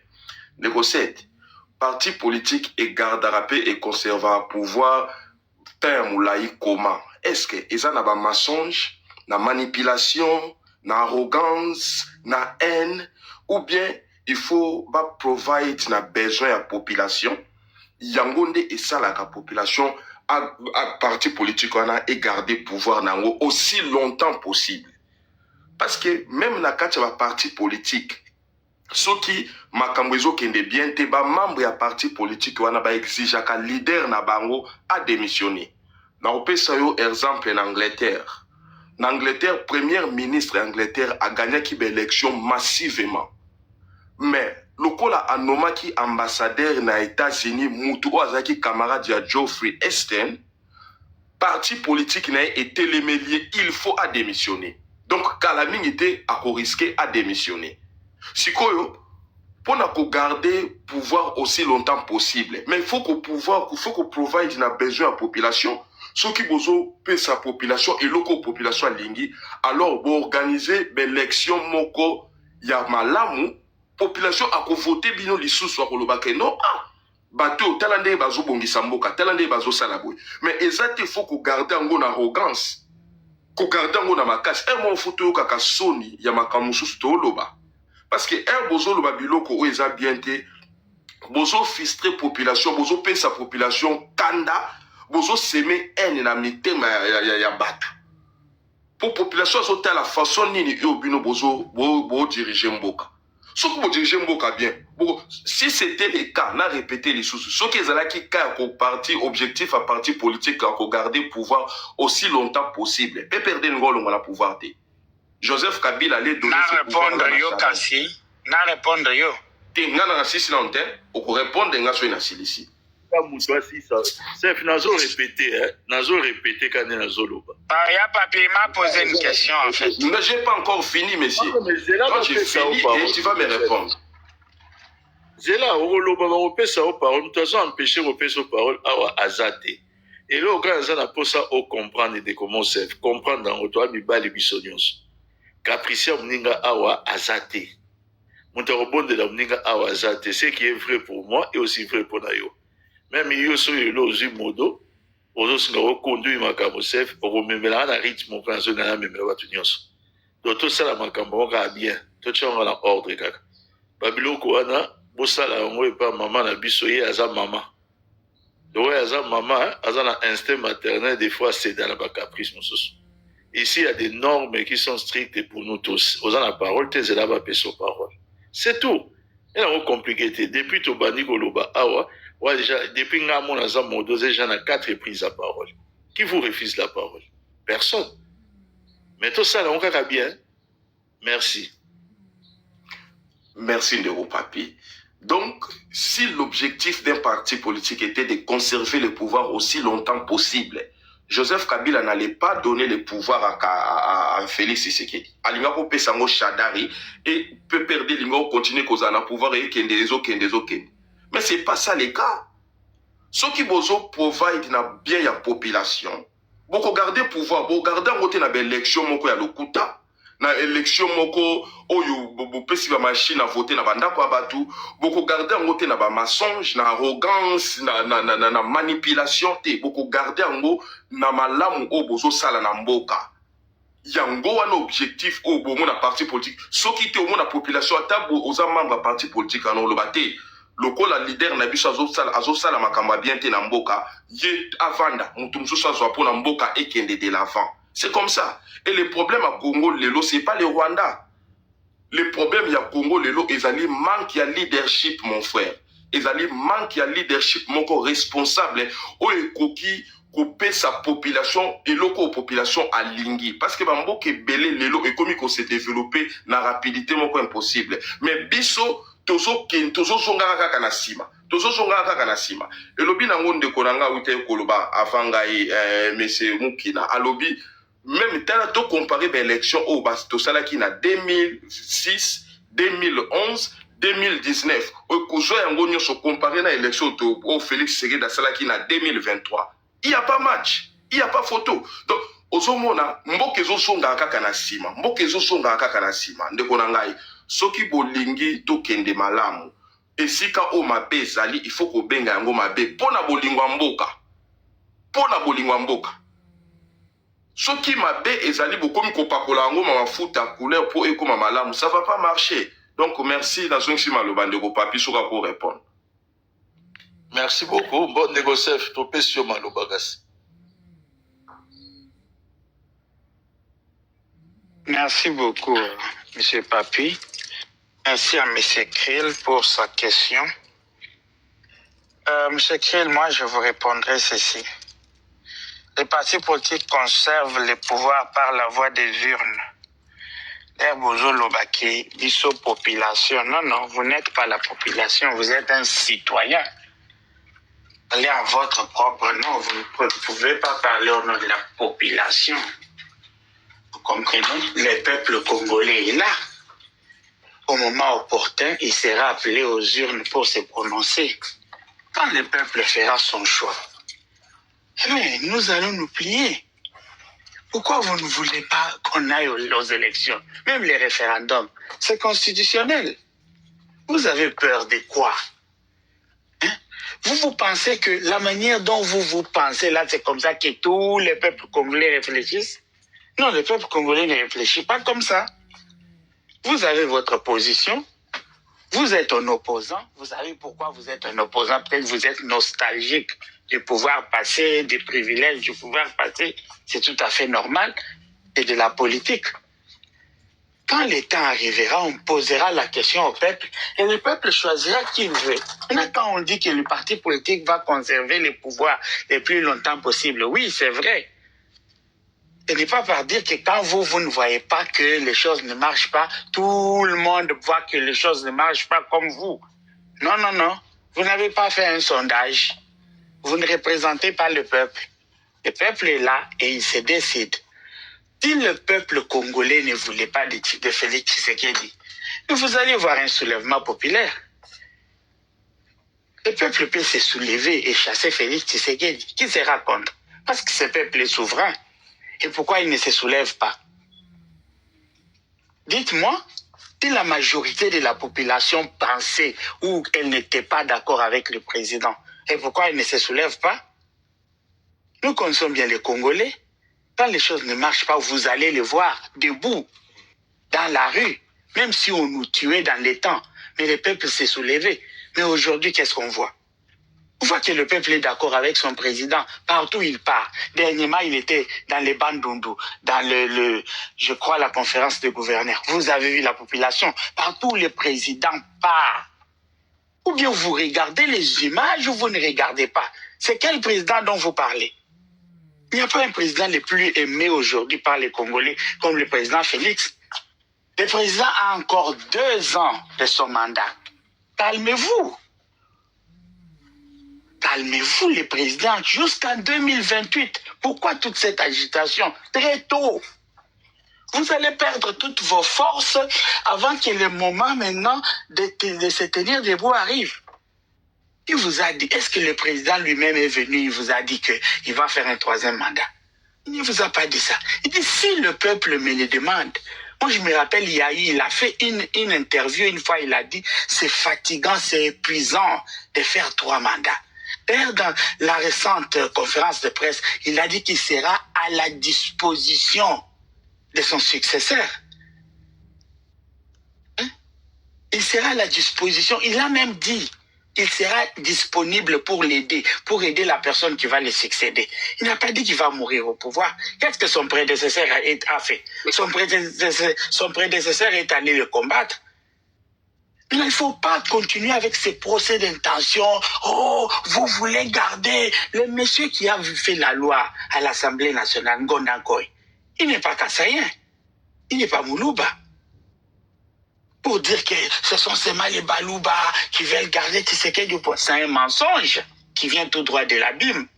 Numéro 7. Parti politique et gardera paix et conservera pouvoir terme ou laïc comment? Est-ce que ils ont un mensonge, na manipulation, na arrogance, na haine, ou bien il faut provide na besoin à la population, yangonde et ça la population à parti politique et garder pouvoir nango aussi longtemps possible. Parce que même na kati ya parti politique, ceux qui makambezo kende bien te ba membre ya parti politique wana ba exige ka leader na bango a démissionner. Na opesa yo exemple en Angleterre. En Angleterre, premier ministre d'Angleterre a gagné qui élection massivement. Mais le kola anoma qui ambassadeur na États-Unis mutu azaki camarade ya Geoffrey Epstein, parti politique n'a été les méliers, il faut à démissionner. Donc Kalaming était à risquer à démissionner. Sikoyo, pour nous garder pouvoir aussi longtemps possible, mais il faut que pouvoir, il faut que provide na besoin à la population. Ceux qui besoin paient sa population et l'autre population lingi, alors pour organiser l'élection moko ya malamu, population a voté bino lisou soit ko lobake non bateau talande bazo bongisa mboka talande bazo salabwe mais exact il faut que garder ngo na arrogance ko garder ngo na makasi mon photo kaka soni ya makamusu to loba parce que bozo loba biloko o eza bien te bozo frustrer population bozo payer sa population kanda bozo semer haine na mitema ya batu pour population so ta la façon nini yo bino bozo bo diriger mboka. Ce que vous dirigez Mboka bien, si c'était le cas, on a répété les choses. Ce qui est là qui a parti objectif à parti politique, à garder le pouvoir aussi longtemps possible. Et perdre une rôle, on va pouvoir dire. Joseph Kabila allait donner ce pouvoir. Na répondre yo kasi, na répondre yo. Te ngana na sisi na onte, ou répondre nga so na silisi. C'est nazo répété quand nazo loba. Paria papier m'a posé une question en fait. Mais j'ai pas encore fini, monsieur. Quand j'ai fini, et tu vas me répondre. Zela loba va opesa au parole, tu as empêché opesa au parole awa azate. Et là quand ça na posa au comprendre de comment c'est comprendre dans toi bibali bisonyos. Capricia mninga awa azate. Montarobonde la mninga awa azate, ce qui est vrai pour moi et aussi vrai pour Nayo. Même yo so yo lozi modo ozo singa ko conduire makambo chef o memela na rythme kwa zo na memela watu nyonso donc tout ça la makambo ka bien tout ça on a ordre kaka babiloko wana bosala yango epa mama na biso ye aza mama ouais aza mama aza na instinct maternel des fois c'est dans la caprice mosusu ici il y a des normes qui sont strictes pour nous tous aux la parole tes là ba peso parole c'est tout et là on compliqué depuis to bandi koloba awa ouais déjà depuis ngamo na za modo déjà na 4 prises à parole qui vous refuse la parole personne mais tout ça là on kaka bien merci merci Ndeko Papi. Donc, si l'objectif d'un parti politique était de conserver le pouvoir aussi longtemps possible, Joseph Kabila n'allait pas donner le pouvoir à Félix Tshisekedi. Alinga peut sango Chadari et peut perdre l'ingo continuer cause à pouvoir et kendezo. Mais c'est pas ça le cas. Ceux qui bozo provide na bien la population, beaucoup garder pouvoir, beaucoup garder en côté na élection moko ya lokuta. Na élection moko oyo bopesi ba machine à voter na bandako abatu boko garder ngo te na ba mensonge na arrogance na manipulation te boko garder ngo na malamu o bozo sala na mboka yango wana objectif o bomo na parti politique soki te o na population atabo oza membre parti politique ano lo baté lokola leader na biso azosala makamba bien te na mboka ye avanda mutu mususu azwa po na mboka ekende de l'avant. C'est comme ça. Et le problème à Congo, Lelo, ce n'est pas le Rwanda. Le problème à Congo, Lelo, ils allaient manquer de leadership, mon frère. Ils allaient manquer de leadership, mon corps responsable. Ou qui couper sa population et l'autre population à Lingui. Parce que Bambo qui belé Lelo et comme il s'est développé, la rapidité, mon corps impossible. Mais Bisso, Tozo Songa Kaka Nasima. Tozo Songa Kaka Nasima. Et l'obi nangon de Konanga ou te Koloba, avant Gaï, Monsieur Moukina, à l'obi. Même tant que comparer l'élection au Basto Salaki na 2006, 2011, 2019, au Kouzo Yangonyo se comparer na l'élection au Félix Tshisekedi Salaki na 2023. Il n'y a pas match, il n'y a pas photo. Donc, ozomona mbokezo songa kaka na sima, mbokezo songa kaka na sima. Ndeko na ngai, soki bolingi to kende malamu. Esika o mabe ezali, il faut ko benga yango mabe pona bolingwa mboka. Pona bolingwa mboka. Soki mabe ezali bokomi kopakola yango mafuta couleur pour ekoma malamu, ça va pas marcher. Donc merci na zongi maloba Ndeko Papi soka pour répondre. Merci beaucoup. Bon négocier to pesio maloba kasi. Merci beaucoup, M. Papi. Merci à M. Krill pour sa question. M. Krill, moi je vous répondrai ceci. Les partis politiques conservent le pouvoir par la voie des urnes. L'herbozo Lobaki, biso population. Non, non, vous n'êtes pas la population, vous êtes un citoyen. Allez à votre propre nom, vous ne pouvez pas parler au nom de la population. Vous comprenez? Le peuple congolais est là. Au moment opportun, il sera appelé aux urnes pour se prononcer. Quand le peuple fera son choix, mais nous allons nous plier. Pourquoi vous ne voulez pas qu'on aille aux élections? Même les référendums, c'est constitutionnel. Vous avez peur de quoi? Hein? Vous pensez que la manière dont vous pensez là, c'est comme ça que tous les peuples congolais réfléchissent? Non, le peuple congolais ne réfléchit pas comme ça. Vous avez votre position. Vous êtes un opposant. Vous savez pourquoi vous êtes un opposant? Peut-être vous êtes nostalgique du pouvoir passé, des privilèges du pouvoir passé. C'est tout à fait normal. Et de la politique. Quand le temps arrivera, on posera la question au peuple et le peuple choisira qui il veut. Maintenant, quand on dit que le parti politique va conserver le pouvoir le plus longtemps possible, oui, c'est vrai. Ce n'est pas par dire que quand vous ne voyez pas que les choses ne marchent pas, tout le monde voit que les choses ne marchent pas comme vous. Non, non, non. Vous n'avez pas fait un sondage. Vous ne représentez pas le peuple. Le peuple est là et il se décide. Si le peuple congolais ne voulait pas de Félix Tshisekedi, vous allez voir un soulèvement populaire. Le peuple peut se soulever et chasser Félix Tshisekedi. Qui sera contre? Parce que ce peuple est souverain. Et pourquoi il ne se soulève pas? Dites-moi, si la majorité de la population pensait ou elle n'était pas d'accord avec le président, et pourquoi il ne se soulève pas? Nous connaissons bien les Congolais. Quand les choses ne marchent pas, vous allez les voir debout, dans la rue, même si on nous tuait dans les temps. mais le peuple s'est soulevé. Mais aujourd'hui, qu'est-ce qu'on voit? On voit que le peuple est d'accord avec son président. Partout où il part. Dernièrement, il était dans les Bandundu, dans je crois, la conférence des gouverneurs. Vous avez vu la population. Partout où le président part. Ou bien vous regardez les images ou vous ne regardez pas. C'est quel président dont vous parlez? Il n'y a pas un président le plus aimé aujourd'hui par les Congolais comme le président Félix. Le président a encore 2 ans de son mandat. Calmez-vous. Calmez-vous, les présidents, jusqu'en 2028. Pourquoi toute cette agitation? Très tôt. Vous allez perdre toutes vos forces avant que le moment maintenant de se tenir debout arrive. Il vous a dit, est-ce que le président lui-même est venu, il vous a dit qu'il va faire un 3e mandat? Il ne vous a pas dit ça. Il dit, si le peuple me le demande. Moi, je me rappelle, il a fait une interview, une fois, il a dit, c'est fatigant, c'est épuisant de faire 3 mandats. D'ailleurs, dans la récente conférence de presse, il a dit qu'il sera à la disposition de son successeur. Hein? Il sera à la disposition. Il a même dit qu'il sera disponible pour l'aider, pour aider la personne qui va le succéder. Il n'a pas dit qu'il va mourir au pouvoir. Qu'est-ce que son prédécesseur a fait? Son prédécesseur est allé le combattre. Il ne faut pas continuer avec ces procès d'intention. Oh, vous voulez garder le monsieur qui a fait la loi à l'Assemblée nationale, Ngondankoy. Il n'est pas Kassayen. Il n'est pas Moulouba. Pour dire que ce sont ces les Balouba qui veulent garder Tshisekedi. C'est un mensonge qui vient tout droit de l'abîme.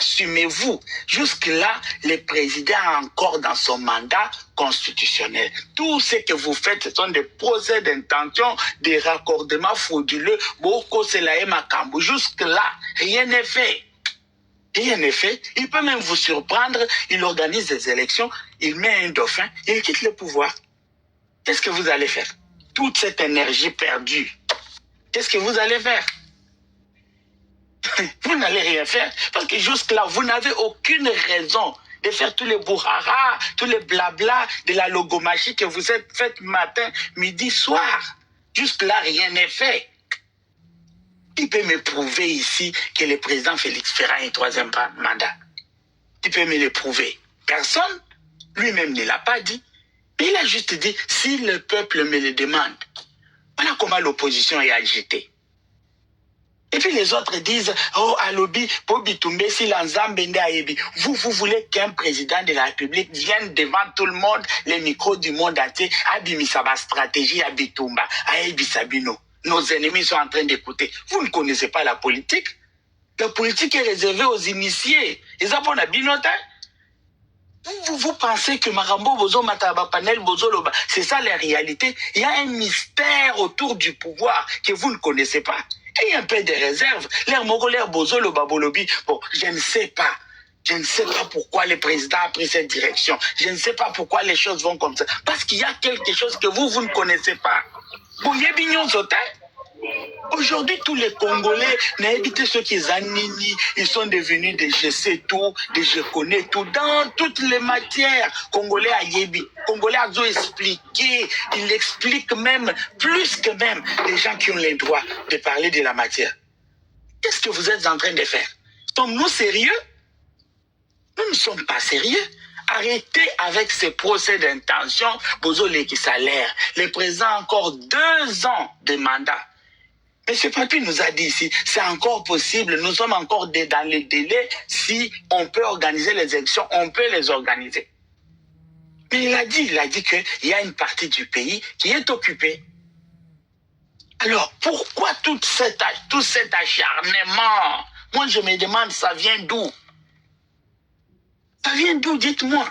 Assumez-vous. Jusque-là, le président est encore dans son mandat constitutionnel. Tout ce que vous faites, ce sont des procès d'intention, des raccordements frauduleux. Jusque-là, rien n'est fait. Rien n'est fait. Il peut même vous surprendre. Il organise des élections. Il met un dauphin. Il quitte le pouvoir. Qu'est-ce que vous allez faire? Toute cette énergie perdue. Qu'est-ce que vous allez faire? Vous n'allez rien faire. Parce que jusque-là, vous n'avez aucune raison de faire tous les bourrara, tous les blabla de la logomachie que vous êtes fait matin, midi, soir. Jusque-là, rien n'est fait. Qui peut me prouver ici que le président Félix fera un 3e mandat? Qui peut me le prouver? Personne. Lui-même ne l'a pas dit. Il a juste dit, si le peuple me le demande. Voilà comment l'opposition est agitée. Et puis les autres disent, oh, Alobi, Bobi Toumbe, si l'Anzambende Ayebi. Vous voulez qu'un président de la République vienne devant tout le monde, les micros du monde entier, Abimisaba stratégie, Abitumba, Ayebi Sabino. Nos ennemis sont en train d'écouter. Vous ne connaissez pas la politique. La politique est réservée aux initiés. Ils ont pas binotin. Vous pensez que Marambo Bozo Mataba Panel Bozo Loba, c'est ça la réalité. Il y a un mystère autour du pouvoir que vous ne connaissez pas. Et il y a un peu de réserve. L'air Moro, l'air Bozo Loba Bolobi. Bon, je ne sais pas. Je ne sais pas pourquoi le président a pris cette direction. Je ne sais pas pourquoi les choses vont comme ça. Parce qu'il y a quelque chose que vous ne connaissez pas. Aujourd'hui, tous les Congolais, n'habitez ceux qui zanini, ils sont devenus des je sais tout, des je connais tout, dans toutes les matières. Congolais a yebi, Congolais a expliqué, il explique même, plus que même, les gens qui ont le droit de parler de la matière. Qu'est-ce que vous êtes en train de faire? Sommes-nous sérieux? Nous ne sommes pas sérieux. Arrêtez avec ces procès d'intention, Bozolé qui salaire. Le président a encore 2 ans de mandat. M. Papi nous a dit ici, c'est encore possible, nous sommes encore dans les délais, si on peut organiser les élections, on peut les organiser. Mais il a dit qu'il y a une partie du pays qui est occupée. Alors, pourquoi tout cet acharnement? Moi, je me demande, ça vient d'où? Ça vient d'où, dites-moi?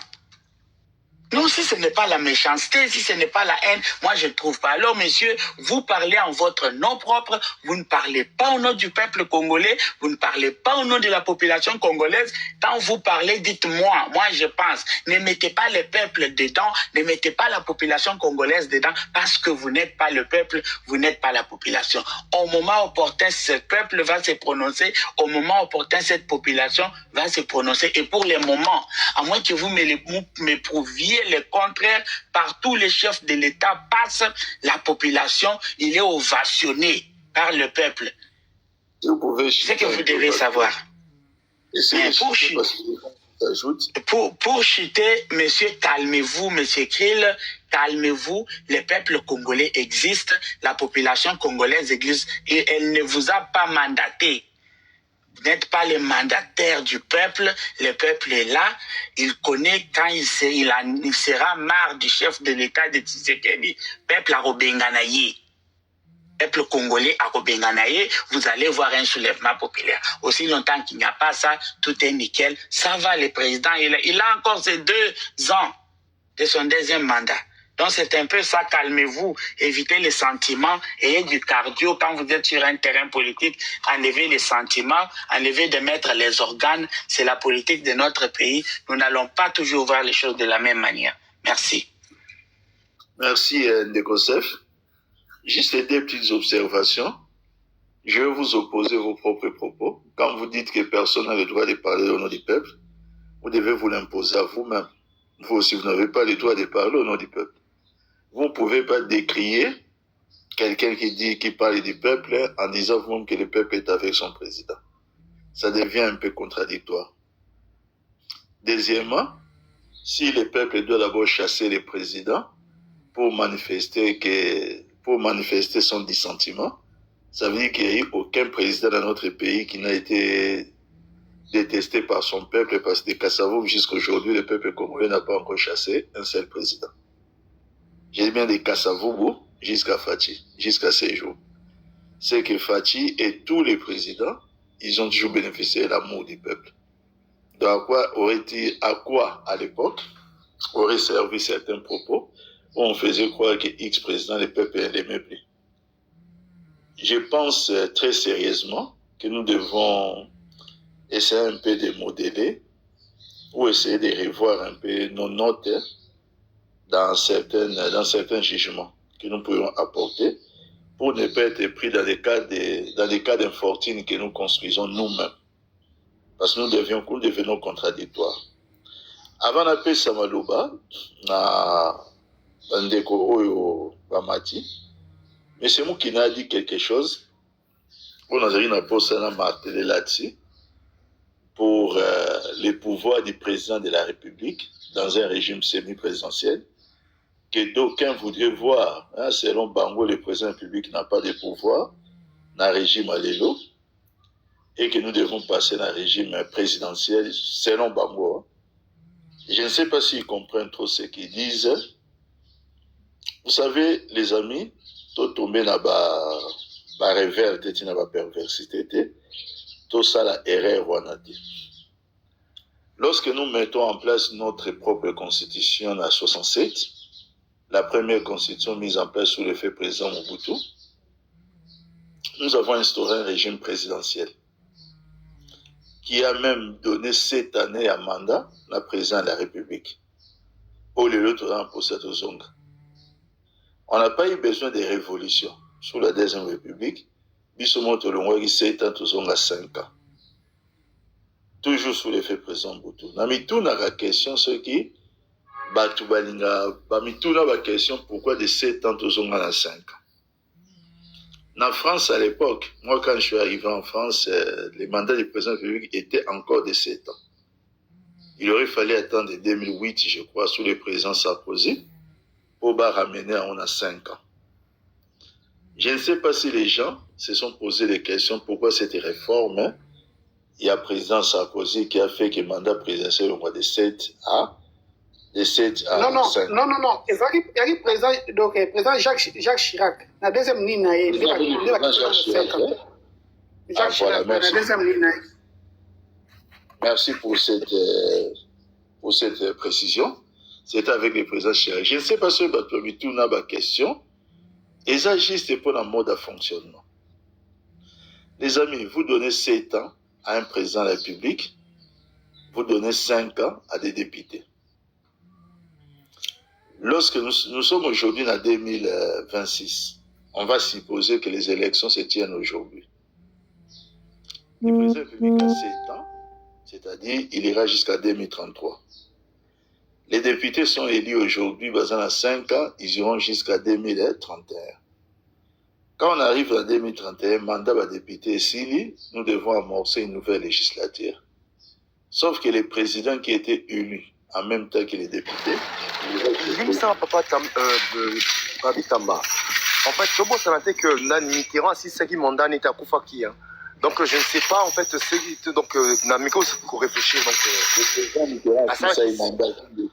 Non, si ce n'est pas la méchanceté, si ce n'est pas la haine, moi je ne trouve pas. Alors, messieurs, vous parlez en votre nom propre, vous ne parlez pas au nom du peuple congolais, vous ne parlez pas au nom de la population congolaise. Quand vous parlez, dites-moi, moi je pense, ne mettez pas le peuple dedans, ne mettez pas la population congolaise dedans, parce que vous n'êtes pas le peuple, vous n'êtes pas la population. Au moment opportun, ce peuple va se prononcer, au moment opportun, cette population va se prononcer. Et pour le moment, à moins que vous me prouviez vérifier le contraire. Partout, les chefs de l'État passent, la population, il est ovationné par le peuple. Vous pouvez c'est ce que vous devez savoir. Pour chuter, monsieur, calmez-vous, monsieur Krill, calmez-vous. Le peuple congolais existe, la population congolaise existe et elle ne vous a pas mandaté. Vous n'êtes pas le mandataire du peuple, le peuple est là, il connaît quand il sera marre du chef de l'État de Tshisekedi, peuple a Robenganaye. Peuple congolais à Robenganaye, vous allez voir un soulèvement populaire. Aussi longtemps qu'il n'y a pas ça, tout est nickel. Ça va, le président, il a encore ses 2 ans de son 2e mandat. Donc c'est un peu ça, calmez-vous, évitez les sentiments, ayez du cardio quand vous êtes sur un terrain politique, enlevez les sentiments, enlevez de mettre les organes, c'est la politique de notre pays. Nous n'allons pas toujours voir les choses de la même manière. Merci. Merci, Ndekosef. Juste 2 petites observations. Je vais vous opposer vos propres propos. Quand vous dites que personne n'a le droit de parler au nom du peuple, vous devez vous l'imposer à vous-même. Vous aussi, vous n'avez pas le droit de parler au nom du peuple. Vous ne pouvez pas décrier quelqu'un qui parle du peuple en disant vous-même que le peuple est avec son président. Ça devient un peu contradictoire. Deuxièmement, si le peuple doit d'abord chasser le président pour manifester son dissentiment, ça veut dire qu'il n'y a eu aucun président dans notre pays qui n'a été détesté par son peuple, parce que Kassavoum, jusqu'à aujourd'hui, le peuple congolais n'a pas encore chassé un seul président. J'ai bien de Kassavoum jusqu'à Fachi, jusqu'à ces jours. C'est que Fachi et tous les présidents, ils ont toujours bénéficié de l'amour du peuple. Donc à quoi à l'époque aurait servi certains propos où on faisait croire que X président, le peuple ne l'aimait plus. Je pense très sérieusement que nous devons essayer un peu de modeler ou essayer de revoir un peu nos notes dans certains jugements que nous pourrions apporter pour ne pas être pris dans des cas d'infortune que nous construisons nous-mêmes. Parce que nous devenons contradictoires. Avant d'appeler Samaloba, na Ndeko Oyo Bamati, mais c'est moi qui n'a dit quelque chose. On a dit là-dessus pour les pouvoirs du président de la République dans un régime semi-présidentiel que d'aucuns voudraient voir. Hein, selon Bango, le président de la République n'a pas de pouvoir dans le régime à l'élo et que nous devons passer dans un régime présidentiel selon Bango. Hein. Je ne sais pas s'ils comprennent trop ce qu'ils disent. Vous savez, les amis, tout tomber dans la revers, dans la perversité, tout ça, la erreur, on a dit. Lorsque nous mettons en place notre propre constitution en 67, la première constitution mise en place sous l'effet président Mobutu, nous avons instauré un régime présidentiel qui a même donné 7 années à mandat la présidente de la République. Pour les autres, pour cette zone. On n'a pas eu besoin de révolution sous la Deuxième République. Bissomo Tolongwagi 7 ans, tout à 5 ans. Toujours sous l'effet président Mobutu. Namitou n'a la question, ce qui, Bamitou n'a la question, pourquoi de 7 ans, tout à 5 ans. En France, à l'époque, moi, quand je suis arrivé en France, les mandats du président de la République étaient encore de 7 ans. Il aurait fallu attendre 2008, je crois, sous le président Sarkozy, pour ramener à 5 ans. Je ne sais pas si les gens se sont posé des questions pourquoi cette réforme, il y a le président Sarkozy qui a fait que le mandat présidentiel au mois de 7 à 5. Non. Il y a le président Jacques Chirac. La deuxième ligne, Jacques Chirac, la deuxième ligne. Merci pour cette précision. C'est avec le président Chirac. Je ne sais pas si tout n'a pas question. Et ça, juste pour un mode de fonctionnement. Les amis, vous donnez 7 ans à un président de la République, vous donnez 5 ans à des députés. Lorsque nous sommes aujourd'hui en 2026, on va supposer que les élections se tiennent aujourd'hui. Le président de la République a 7 ans, c'est-à-dire il ira jusqu'à 2033. Les députés sont élus aujourd'hui, basés à 5 ans, ils iront jusqu'à 2031. Quand on arrive à 2031, mandat va député Sili, nous devons amorcer une nouvelle législature. Sauf que les présidents qui étaient élus en même temps que les députés. En fait, Tobo Sanate que Nani Mitterrand, si c'est qui mandat n'est à Koufaki. Donc je ne sais pas en fait donc Namiko pour réfléchir donc à ça,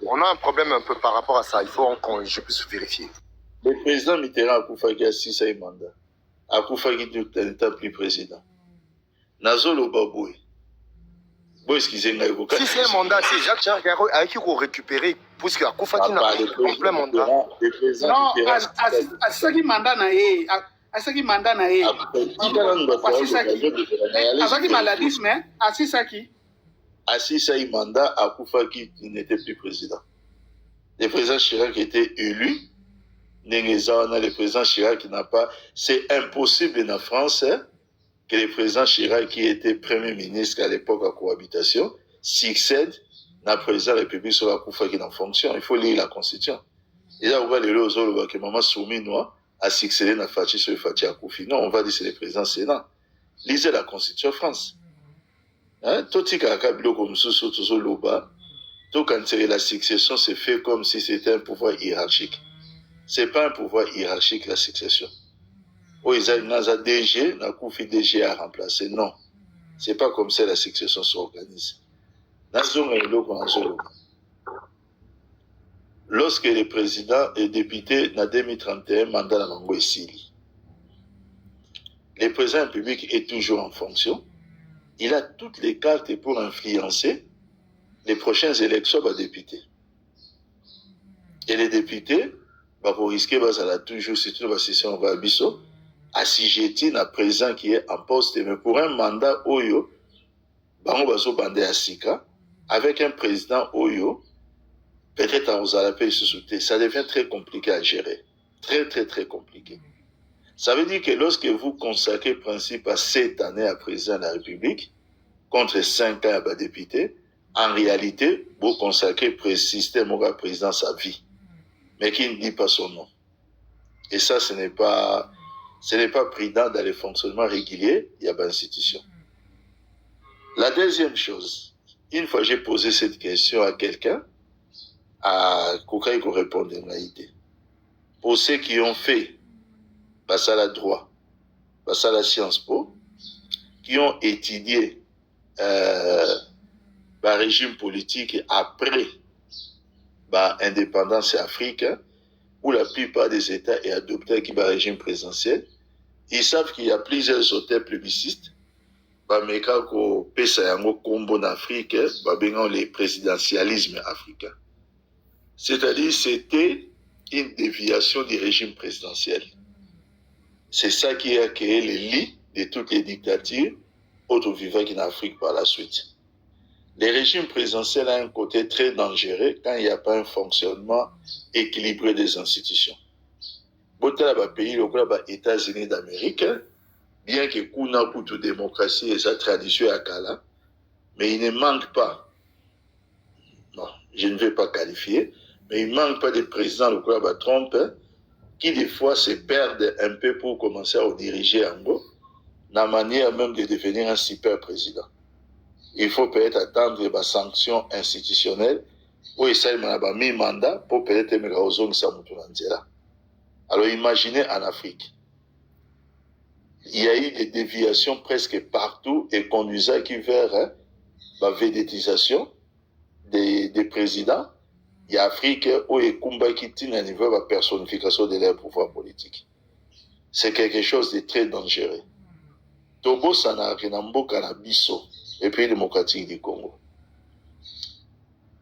on a un problème un peu par rapport à ça. Il faut que je puisse vérifier. Le président Mitterrand a Koufaki a 6 ans mandat. A Koufaki n'était plus président. Nazolo Baboué. Si c'est un mandat, c'est Jacques Chirac avec qui on récupérer puisque à Koufaki n'a pas en plein mandat. Non, à ce qui mandat n'a à ce qui mandat n'a Azaki maladisme, Asisaki. Asisa mandat à Koufaki n'était plus président. Le président Chirac était élu. Le président Chirac n'a pas. C'est impossible en France que le président Chirac, qui était premier ministre à l'époque à cohabitation, succède à président de la République sur la Koufaki en fonction. Il faut lire la Constitution. Et là, on va lire aux autres que maman Souminois a succédé à Fachi sur Fachi à Koufi. Non, on va dire que c'est le président Sénat. Lisez la Constitution France. Tout ce qui a kabilo comme ça, tout loba, tout quand la succession se fait comme si c'était un pouvoir hiérarchique. C'est pas un pouvoir hiérarchique la succession. Oh, ils ont un DG, n'a Koufi DG à remplacer. Non. C'est pas comme ça la succession s'organise. Lorsque le président est député dans 2031, mandat dans Mango et Sili. Le président public est toujours en fonction. Il a toutes les cartes pour influencer les prochaines élections de députés. Et les députés, pour risquer, ça a toujours, c'est une session va abisso, assujetti à président qui est en poste, mais pour un mandat Oyo, Bango bandé à Sika, avec un président Oyo, peut-être à Ozalapé et ça devient très compliqué à gérer. Très, très, très compliqué. Ça veut dire que lorsque vous consacrez principe à 7 années à président de la République, contre 5 ans à député, en réalité, vous consacrez système au président sa vie, mais qui ne dit pas son nom. Et ça, ce n'est pas prudent dans le fonctionnement régulier, il y a une institution. La deuxième chose, une fois j'ai posé cette question à quelqu'un, à Koukaï qui répondre en réalité. Pour ceux qui ont fait passer à la droit, passer à la Sciences Po, qui ont étudié le régime politique après l'indépendance africaine, où la plupart des États ont adopté un régime présidentiel, ils savent qu'il y a plusieurs auteurs plébiscites, mais quand pesa yango kombo en Afrique, le présidentialisme africain. C'est-à-dire, c'était une déviation du régime présidentiel. C'est ça qui a créé les lits de toutes les dictatures auto-vivantes en Afrique par la suite. Le régime présidentiel a un côté très dangereux quand il n'y a pas un fonctionnement équilibré des institutions. Botala ba pays, les États-Unis d'Amérique, bien que kuna kutu démocratie et sa tradition à Kala, mais il ne manque pas, non, je ne vais pas qualifier, mais il ne manque pas de présidents, le club à Trump, qui des fois se perdent un peu pour commencer à diriger Ango, la manière même de devenir un super président. Il faut peut-être attendre les sanctions institutionnelles pour essayer de faire un mandat pour peut-être me raison ça mutunanzela. Alors imaginez en Afrique, il y a eu des déviations presque partout et conduisant qui vers la védétisation des présidents. Il y a Afrique où il y a qui tient à niveau de la personnification de leur pouvoir politique. C'est quelque chose de très dangereux. Togo Sanarkenambo Kanabiso et pays démocratique du Congo.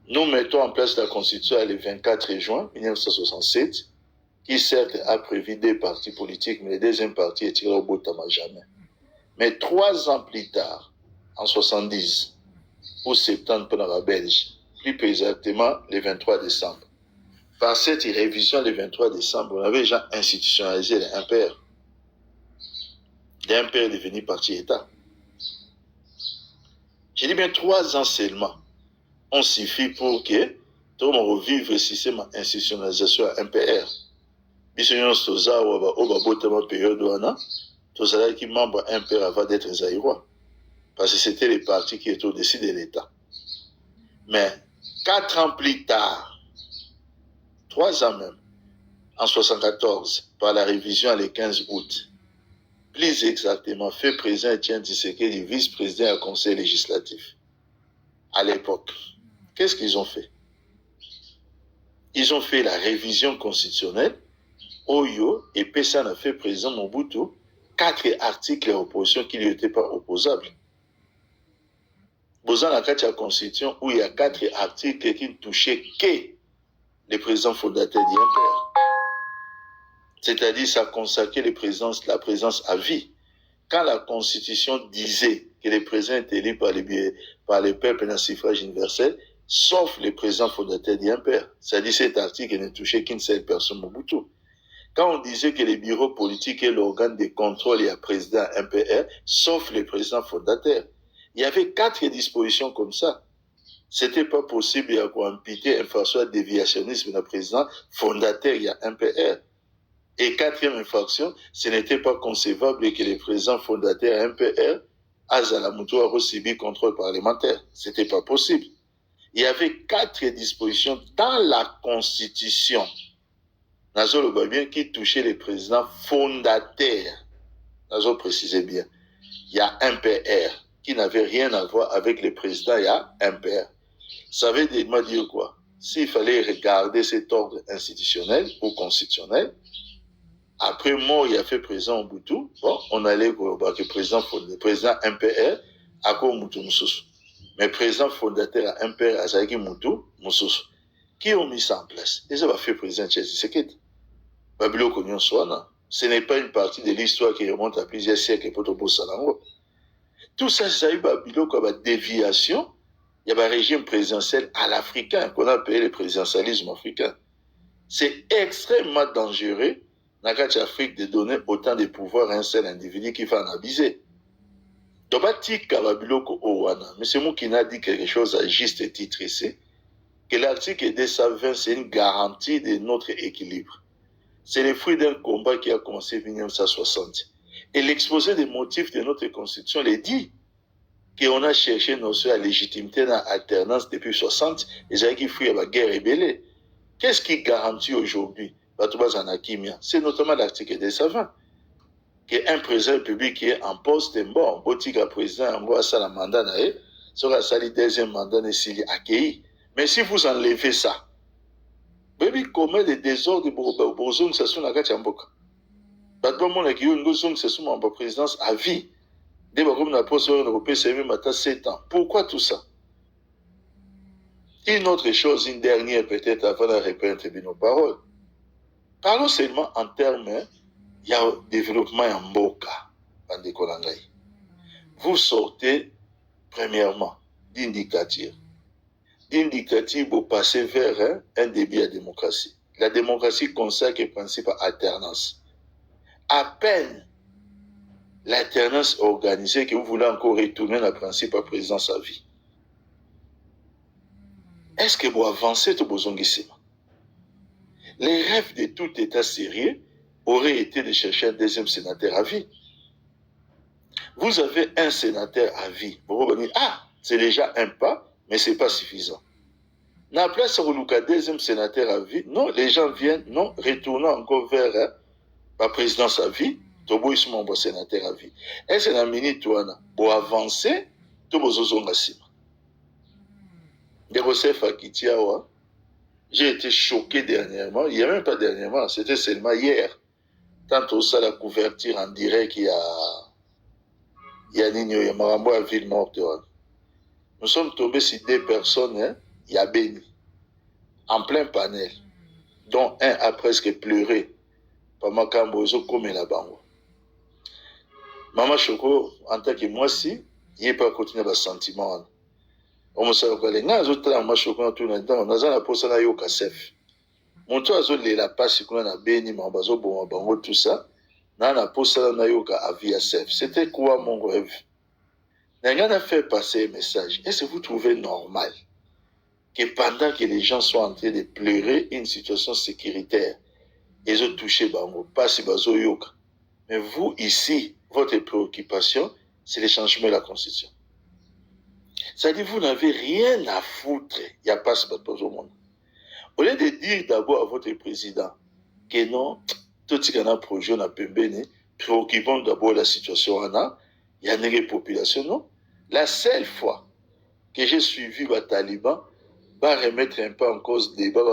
Nous mettons en place la Constitution le 24 juin 1967, qui certes a prévu des partis politiques, mais le deuxième parti est tiré au bout de jamais. Mais 3 ans plus tard, en 70, ou 70 pour la Belge, plus exactement le 23 décembre. Par cette révision le 23 décembre, on avait déjà institutionnalisé l'impère. L'impère est devenu parti-État. J'ai dit bien 3 ans seulement. On suffit pour que tout le monde revivre le système institutionnalisation à MPR. Biso nyonso toza oba botama période wana tozala qui membre MPR avant d'être zaïrois parce que c'était les partis qui étaient au-dessus de l'État. Mais 4 ans plus tard, 3 ans même, en 1974, par la révision le 15 août, plus exactement, fait président Etienne Tshisekedi vice-président au conseil législatif. À l'époque, qu'est-ce qu'ils ont fait? Ils ont fait la révision constitutionnelle. Oyo et Pessan a fait président Mobutu 4 articles d'opposition qui ne lui étaient pas opposables. Dans la constitution où il y a 4 articles qui ne touchaient que les présidents fondateurs du MPR. C'est-à-dire ça consacrait la présence à vie. Quand la constitution disait que les présidents étaient élus par les peuples dans suffrage universel, sauf les présidents fondateurs du MPR. C'est-à-dire cet article ne touchait qu'une seule personne, Mobutu. Quand on disait que les bureaux politiques est l'organe de contrôle et à président MPR, sauf les présidents fondateurs, il y avait 4 dispositions comme ça. C'était pas possible de imputer un farce déviationnisme d'un président fondateur il y a MPR. Et 4e infraction, ce n'était pas concevable que les présidents fondateurs MPR Azalamutu a reçu contrôle parlementaire. C'était pas possible. Il y avait 4 dispositions dans la Constitution. Nazo le bien qui touchait les présidents fondateurs. Nazo précisait bien. Il y a un MPR qui n'avait rien à voir avec les présidents, il y a un MPR. Ça veut dire quoi? S'il fallait regarder cet ordre institutionnel ou constitutionnel, après mort, il a fait président Mobutu, bon, on allait voir que le président MPR a comme Mobutu Moussous. Mais président fondateur à MPR Azaki Mobutu Moussous. Qui ont mis ça en place? Et ça va faire président Tshisekedi. Babilo Konyon Swana. Ce n'est pas une partie de l'histoire qui remonte à plusieurs siècles pour Tobo Salango. Tout ça, ça a eu Babilo comme déviation. Il y a un régime présidentiel à l'africain, qu'on a appelé le présidentialisme africain. C'est extrêmement dangereux dans l'Afrique de donner autant de pouvoir à un seul individu qui va en abuser. Donc, mais c'est moi qui n'a dit quelque chose à juste titre ici, que l'article 220, c'est une garantie de notre équilibre. C'est le fruit d'un combat qui a commencé en 1960. Et l'exposé des motifs de notre constitution le dit qu'on a cherché la légitimité dans l'alternance depuis 60, et ça qui fruit à la guerre rébellée. Qu'est-ce qui garantit aujourd'hui? C'est notamment l'article 220. Qu'un président public qui est en poste, bon, un président, on va ça la mandat, sera ça le 2e mandat, s'il est accueilli. Mais si vous enlevez ça, baby, comment des désordres pour zone ça sont la Gachamboka. Battement mon qui une zone ça sont en présidence à vie. Dès que la poste européenne c'est même à 7 ans. Pourquoi tout ça? Une autre chose, une dernière peut-être avant de répondre nos paroles. Parlons seulement en termes, il y a un développement en Mboka, en Décolangaï. Vous sortez, premièrement, d'une dictature. D'une dictature, vous passez vers un début à démocratie. La démocratie consacre le principe à alternance. À peine l'alternance organisée que vous voulez encore retourner le principe à présidence à vie. Est-ce que vous avancez tout besoin ici? Les rêves de tout État sérieux auraient été de chercher un 2e sénateur à vie. Vous avez un sénateur à vie. Vous revenez, c'est déjà un pas, mais ce n'est pas suffisant. Dans la place où le 2e sénateur à vie, non, les gens viennent, non, retournant encore vers la présidence à vie, Tobo ils sont sénateur à vie. Est-ce que dans la minute pour avancer, Tobo Zozonga Sima. De Joseph Akitiawa, j'ai été choqué dernièrement, il n'y a même pas dernièrement, c'était seulement hier. Tant au ça la couverture en direct, il y a Nino Yamarambo à Ville-Morte. Nous sommes tombés sur 2 personnes, il y a Béni, en plein panel, dont un a presque pleuré. Pama Kambozo comme la bango. Maman Choko, en tant que moi si, il n'y a pas continué le sentiment. On sait que les gens ont Maman Choko tout le temps, on a la poste na yo kasef. Mon toit a la passe qu'on a béni, mambazo bon bango tout ça. Na la poste na yo ka avia sef. C'était quoi mon rêve? N'a rien à faire passer un message. Est-ce que vous trouvez normal que pendant que les gens sont en train de pleurer une situation sécuritaire, ils ont touché Bango, pas si Bazo Yoka. Mais vous, ici, votre préoccupation, c'est le changement de la Constitution. C'est-à-dire, vous n'avez rien à foutre. Il n'y a pas ce bateau au monde. Au lieu de dire d'abord à votre président que non, tout ce qu'on a projet, on a pembéné, préoccupons d'abord la situation, il y a une population, non? La seule fois que j'ai suivi les talibans, va remettre un peu en cause le débat,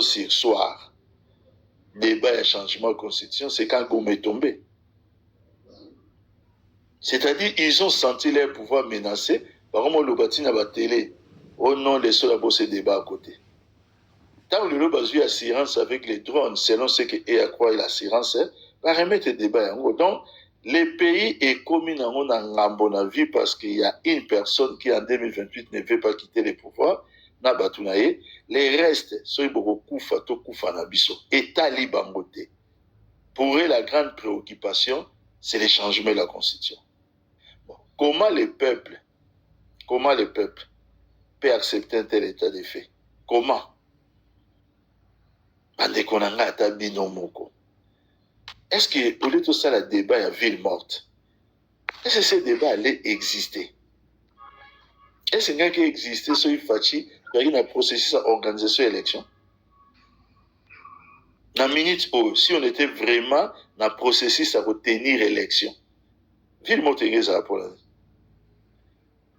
sur soir. Débat et changement de constitution, c'est quand Gomé est tombé. C'est-à-dire, ils ont senti leur pouvoir menacé. Par exemple, le bâti n'a pas télé. Oh non, les seuls à bosser débat à côté. Tant que le lobe a eu assurance avec les drones, selon ce que est à quoi l'assurance, va remettre le débat. Donc, les pays est commis dans un vie parce qu'il y a une personne qui en 2028 ne veut pas quitter le pouvoir. Les restes, sont beaucoup État libre. Pour eux, la grande préoccupation, c'est le changement de la Constitution. Bon. Comment le peuple peut accepter un tel état de fait? Comment? Est-ce que, au lieu de tout ça, le débat à ville morte, est-ce que ce débat allait exister? Est-ce qu'il y a qui existait sur une fachi, il y a un processus d'organisation d'élection? Dans minute où, si on était vraiment dans le processus à retenir l'élection, ville morte est pour la vie.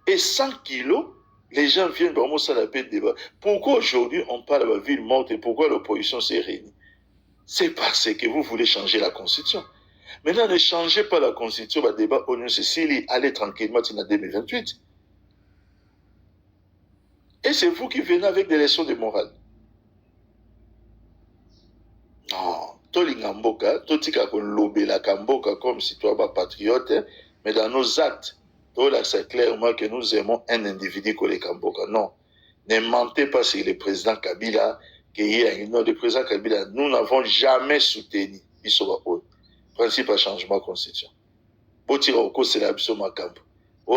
Et 100 kilos, les gens viennent vraiment ça la paix de débat. Pourquoi aujourd'hui on parle de la ville morte et pourquoi l'opposition s'est réunie? C'est parce que vous voulez changer la Constitution. Maintenant, ne changez pas la Constitution, le débat au Sicile, allez tranquillement en 2028. Et c'est vous qui venez avec des leçons de morale. Non, Tolingamboka, Totika Lobela Kamboka comme citoyen patriote, mais dans nos actes, c'est clairement que nous aimons un individu comme les Kamboka. Non, ne mentez pas sur le président Kabila, le président Kabila, nous n'avons jamais soutenu le principe à changement de constitution. C'est la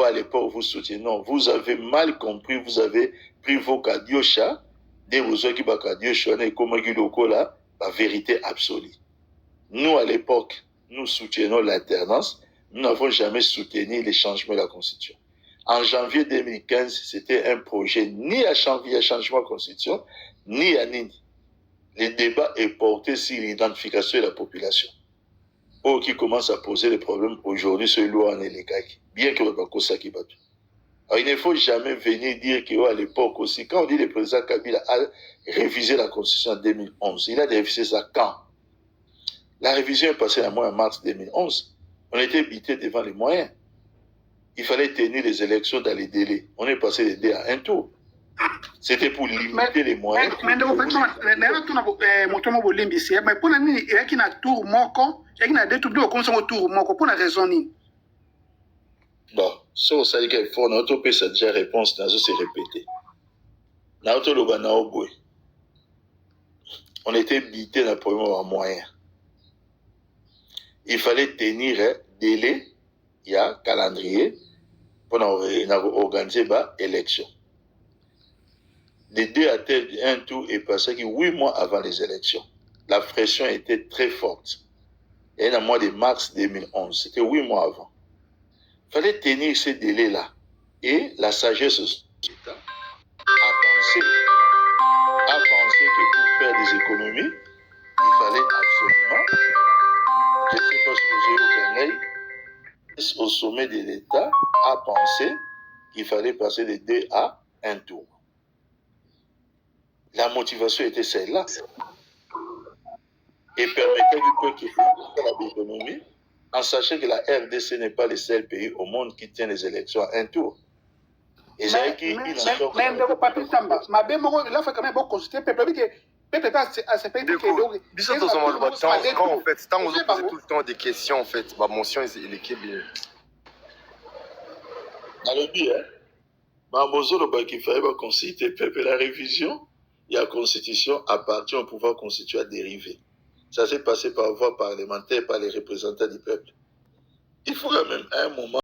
à l'époque, vous soutenez. Non, vous avez mal compris, vous avez pris vos kadiocha, des vos qui bakadiocha, et comme la vérité absolue. Nous, à l'époque, nous soutenons l'alternance. Nous n'avons jamais soutenu les changements de la Constitution. En janvier 2015, c'était un projet ni à changement de la Constitution, ni à Nini. Le débat est porté sur l'identification de la population. Ou qui commence à poser des problèmes aujourd'hui sur loi en Elekaki. Bien que le Bakosa qui bat. Alors, il ne faut jamais venir dire qu'à l'époque aussi, quand on dit le président Kabila a révisé la Constitution en 2011, il a révisé ça quand? La révision est passée en mars 2011. On était bité devant les moyens. Il fallait tenir les élections dans les délais. On est passé des délais à un tour. C'était pour limiter les moyens. Mais pour il y a un tour moko, il y a deux tours comme tour moko pour la raison. Bon, ça vous savez qu'il faut notre pays ça déjà réponse dans se répéter. On était bité dans le premier moyen. Il fallait tenir délai, il y a calendrier pour organiser l'élection. De 2 à 1 tour est passé 8 mois avant les élections. La pression était très forte. Et dans le mois de mars 2011, c'était 8 mois avant. Il fallait tenir ces délais-là. Et la sagesse de l'État a pensé que pour faire des économies, il fallait absolument, je ne sais pas si vous avez au sommet de l'État, a pensé qu'il fallait passer de 2 à 1 tour. La motivation était celle-là. Et permettait du peuple de faire l'économie en sachant que la RDC n'est pas le seul pays au monde qui tient les élections à 1 tour. Et j'ai dit qu'il il a fait quand même beaucoup consulter le peuple. Quand en fait, tant on pose tout le temps des questions, en fait, ma mention est l'équipe. Dans le but, il fallait consulter le peuple. La révision, il y a la constitution appartient au pouvoir constitué dérivé. Ça s'est passé par voie parlementaire, par les représentants du peuple. Il faut quand même à un moment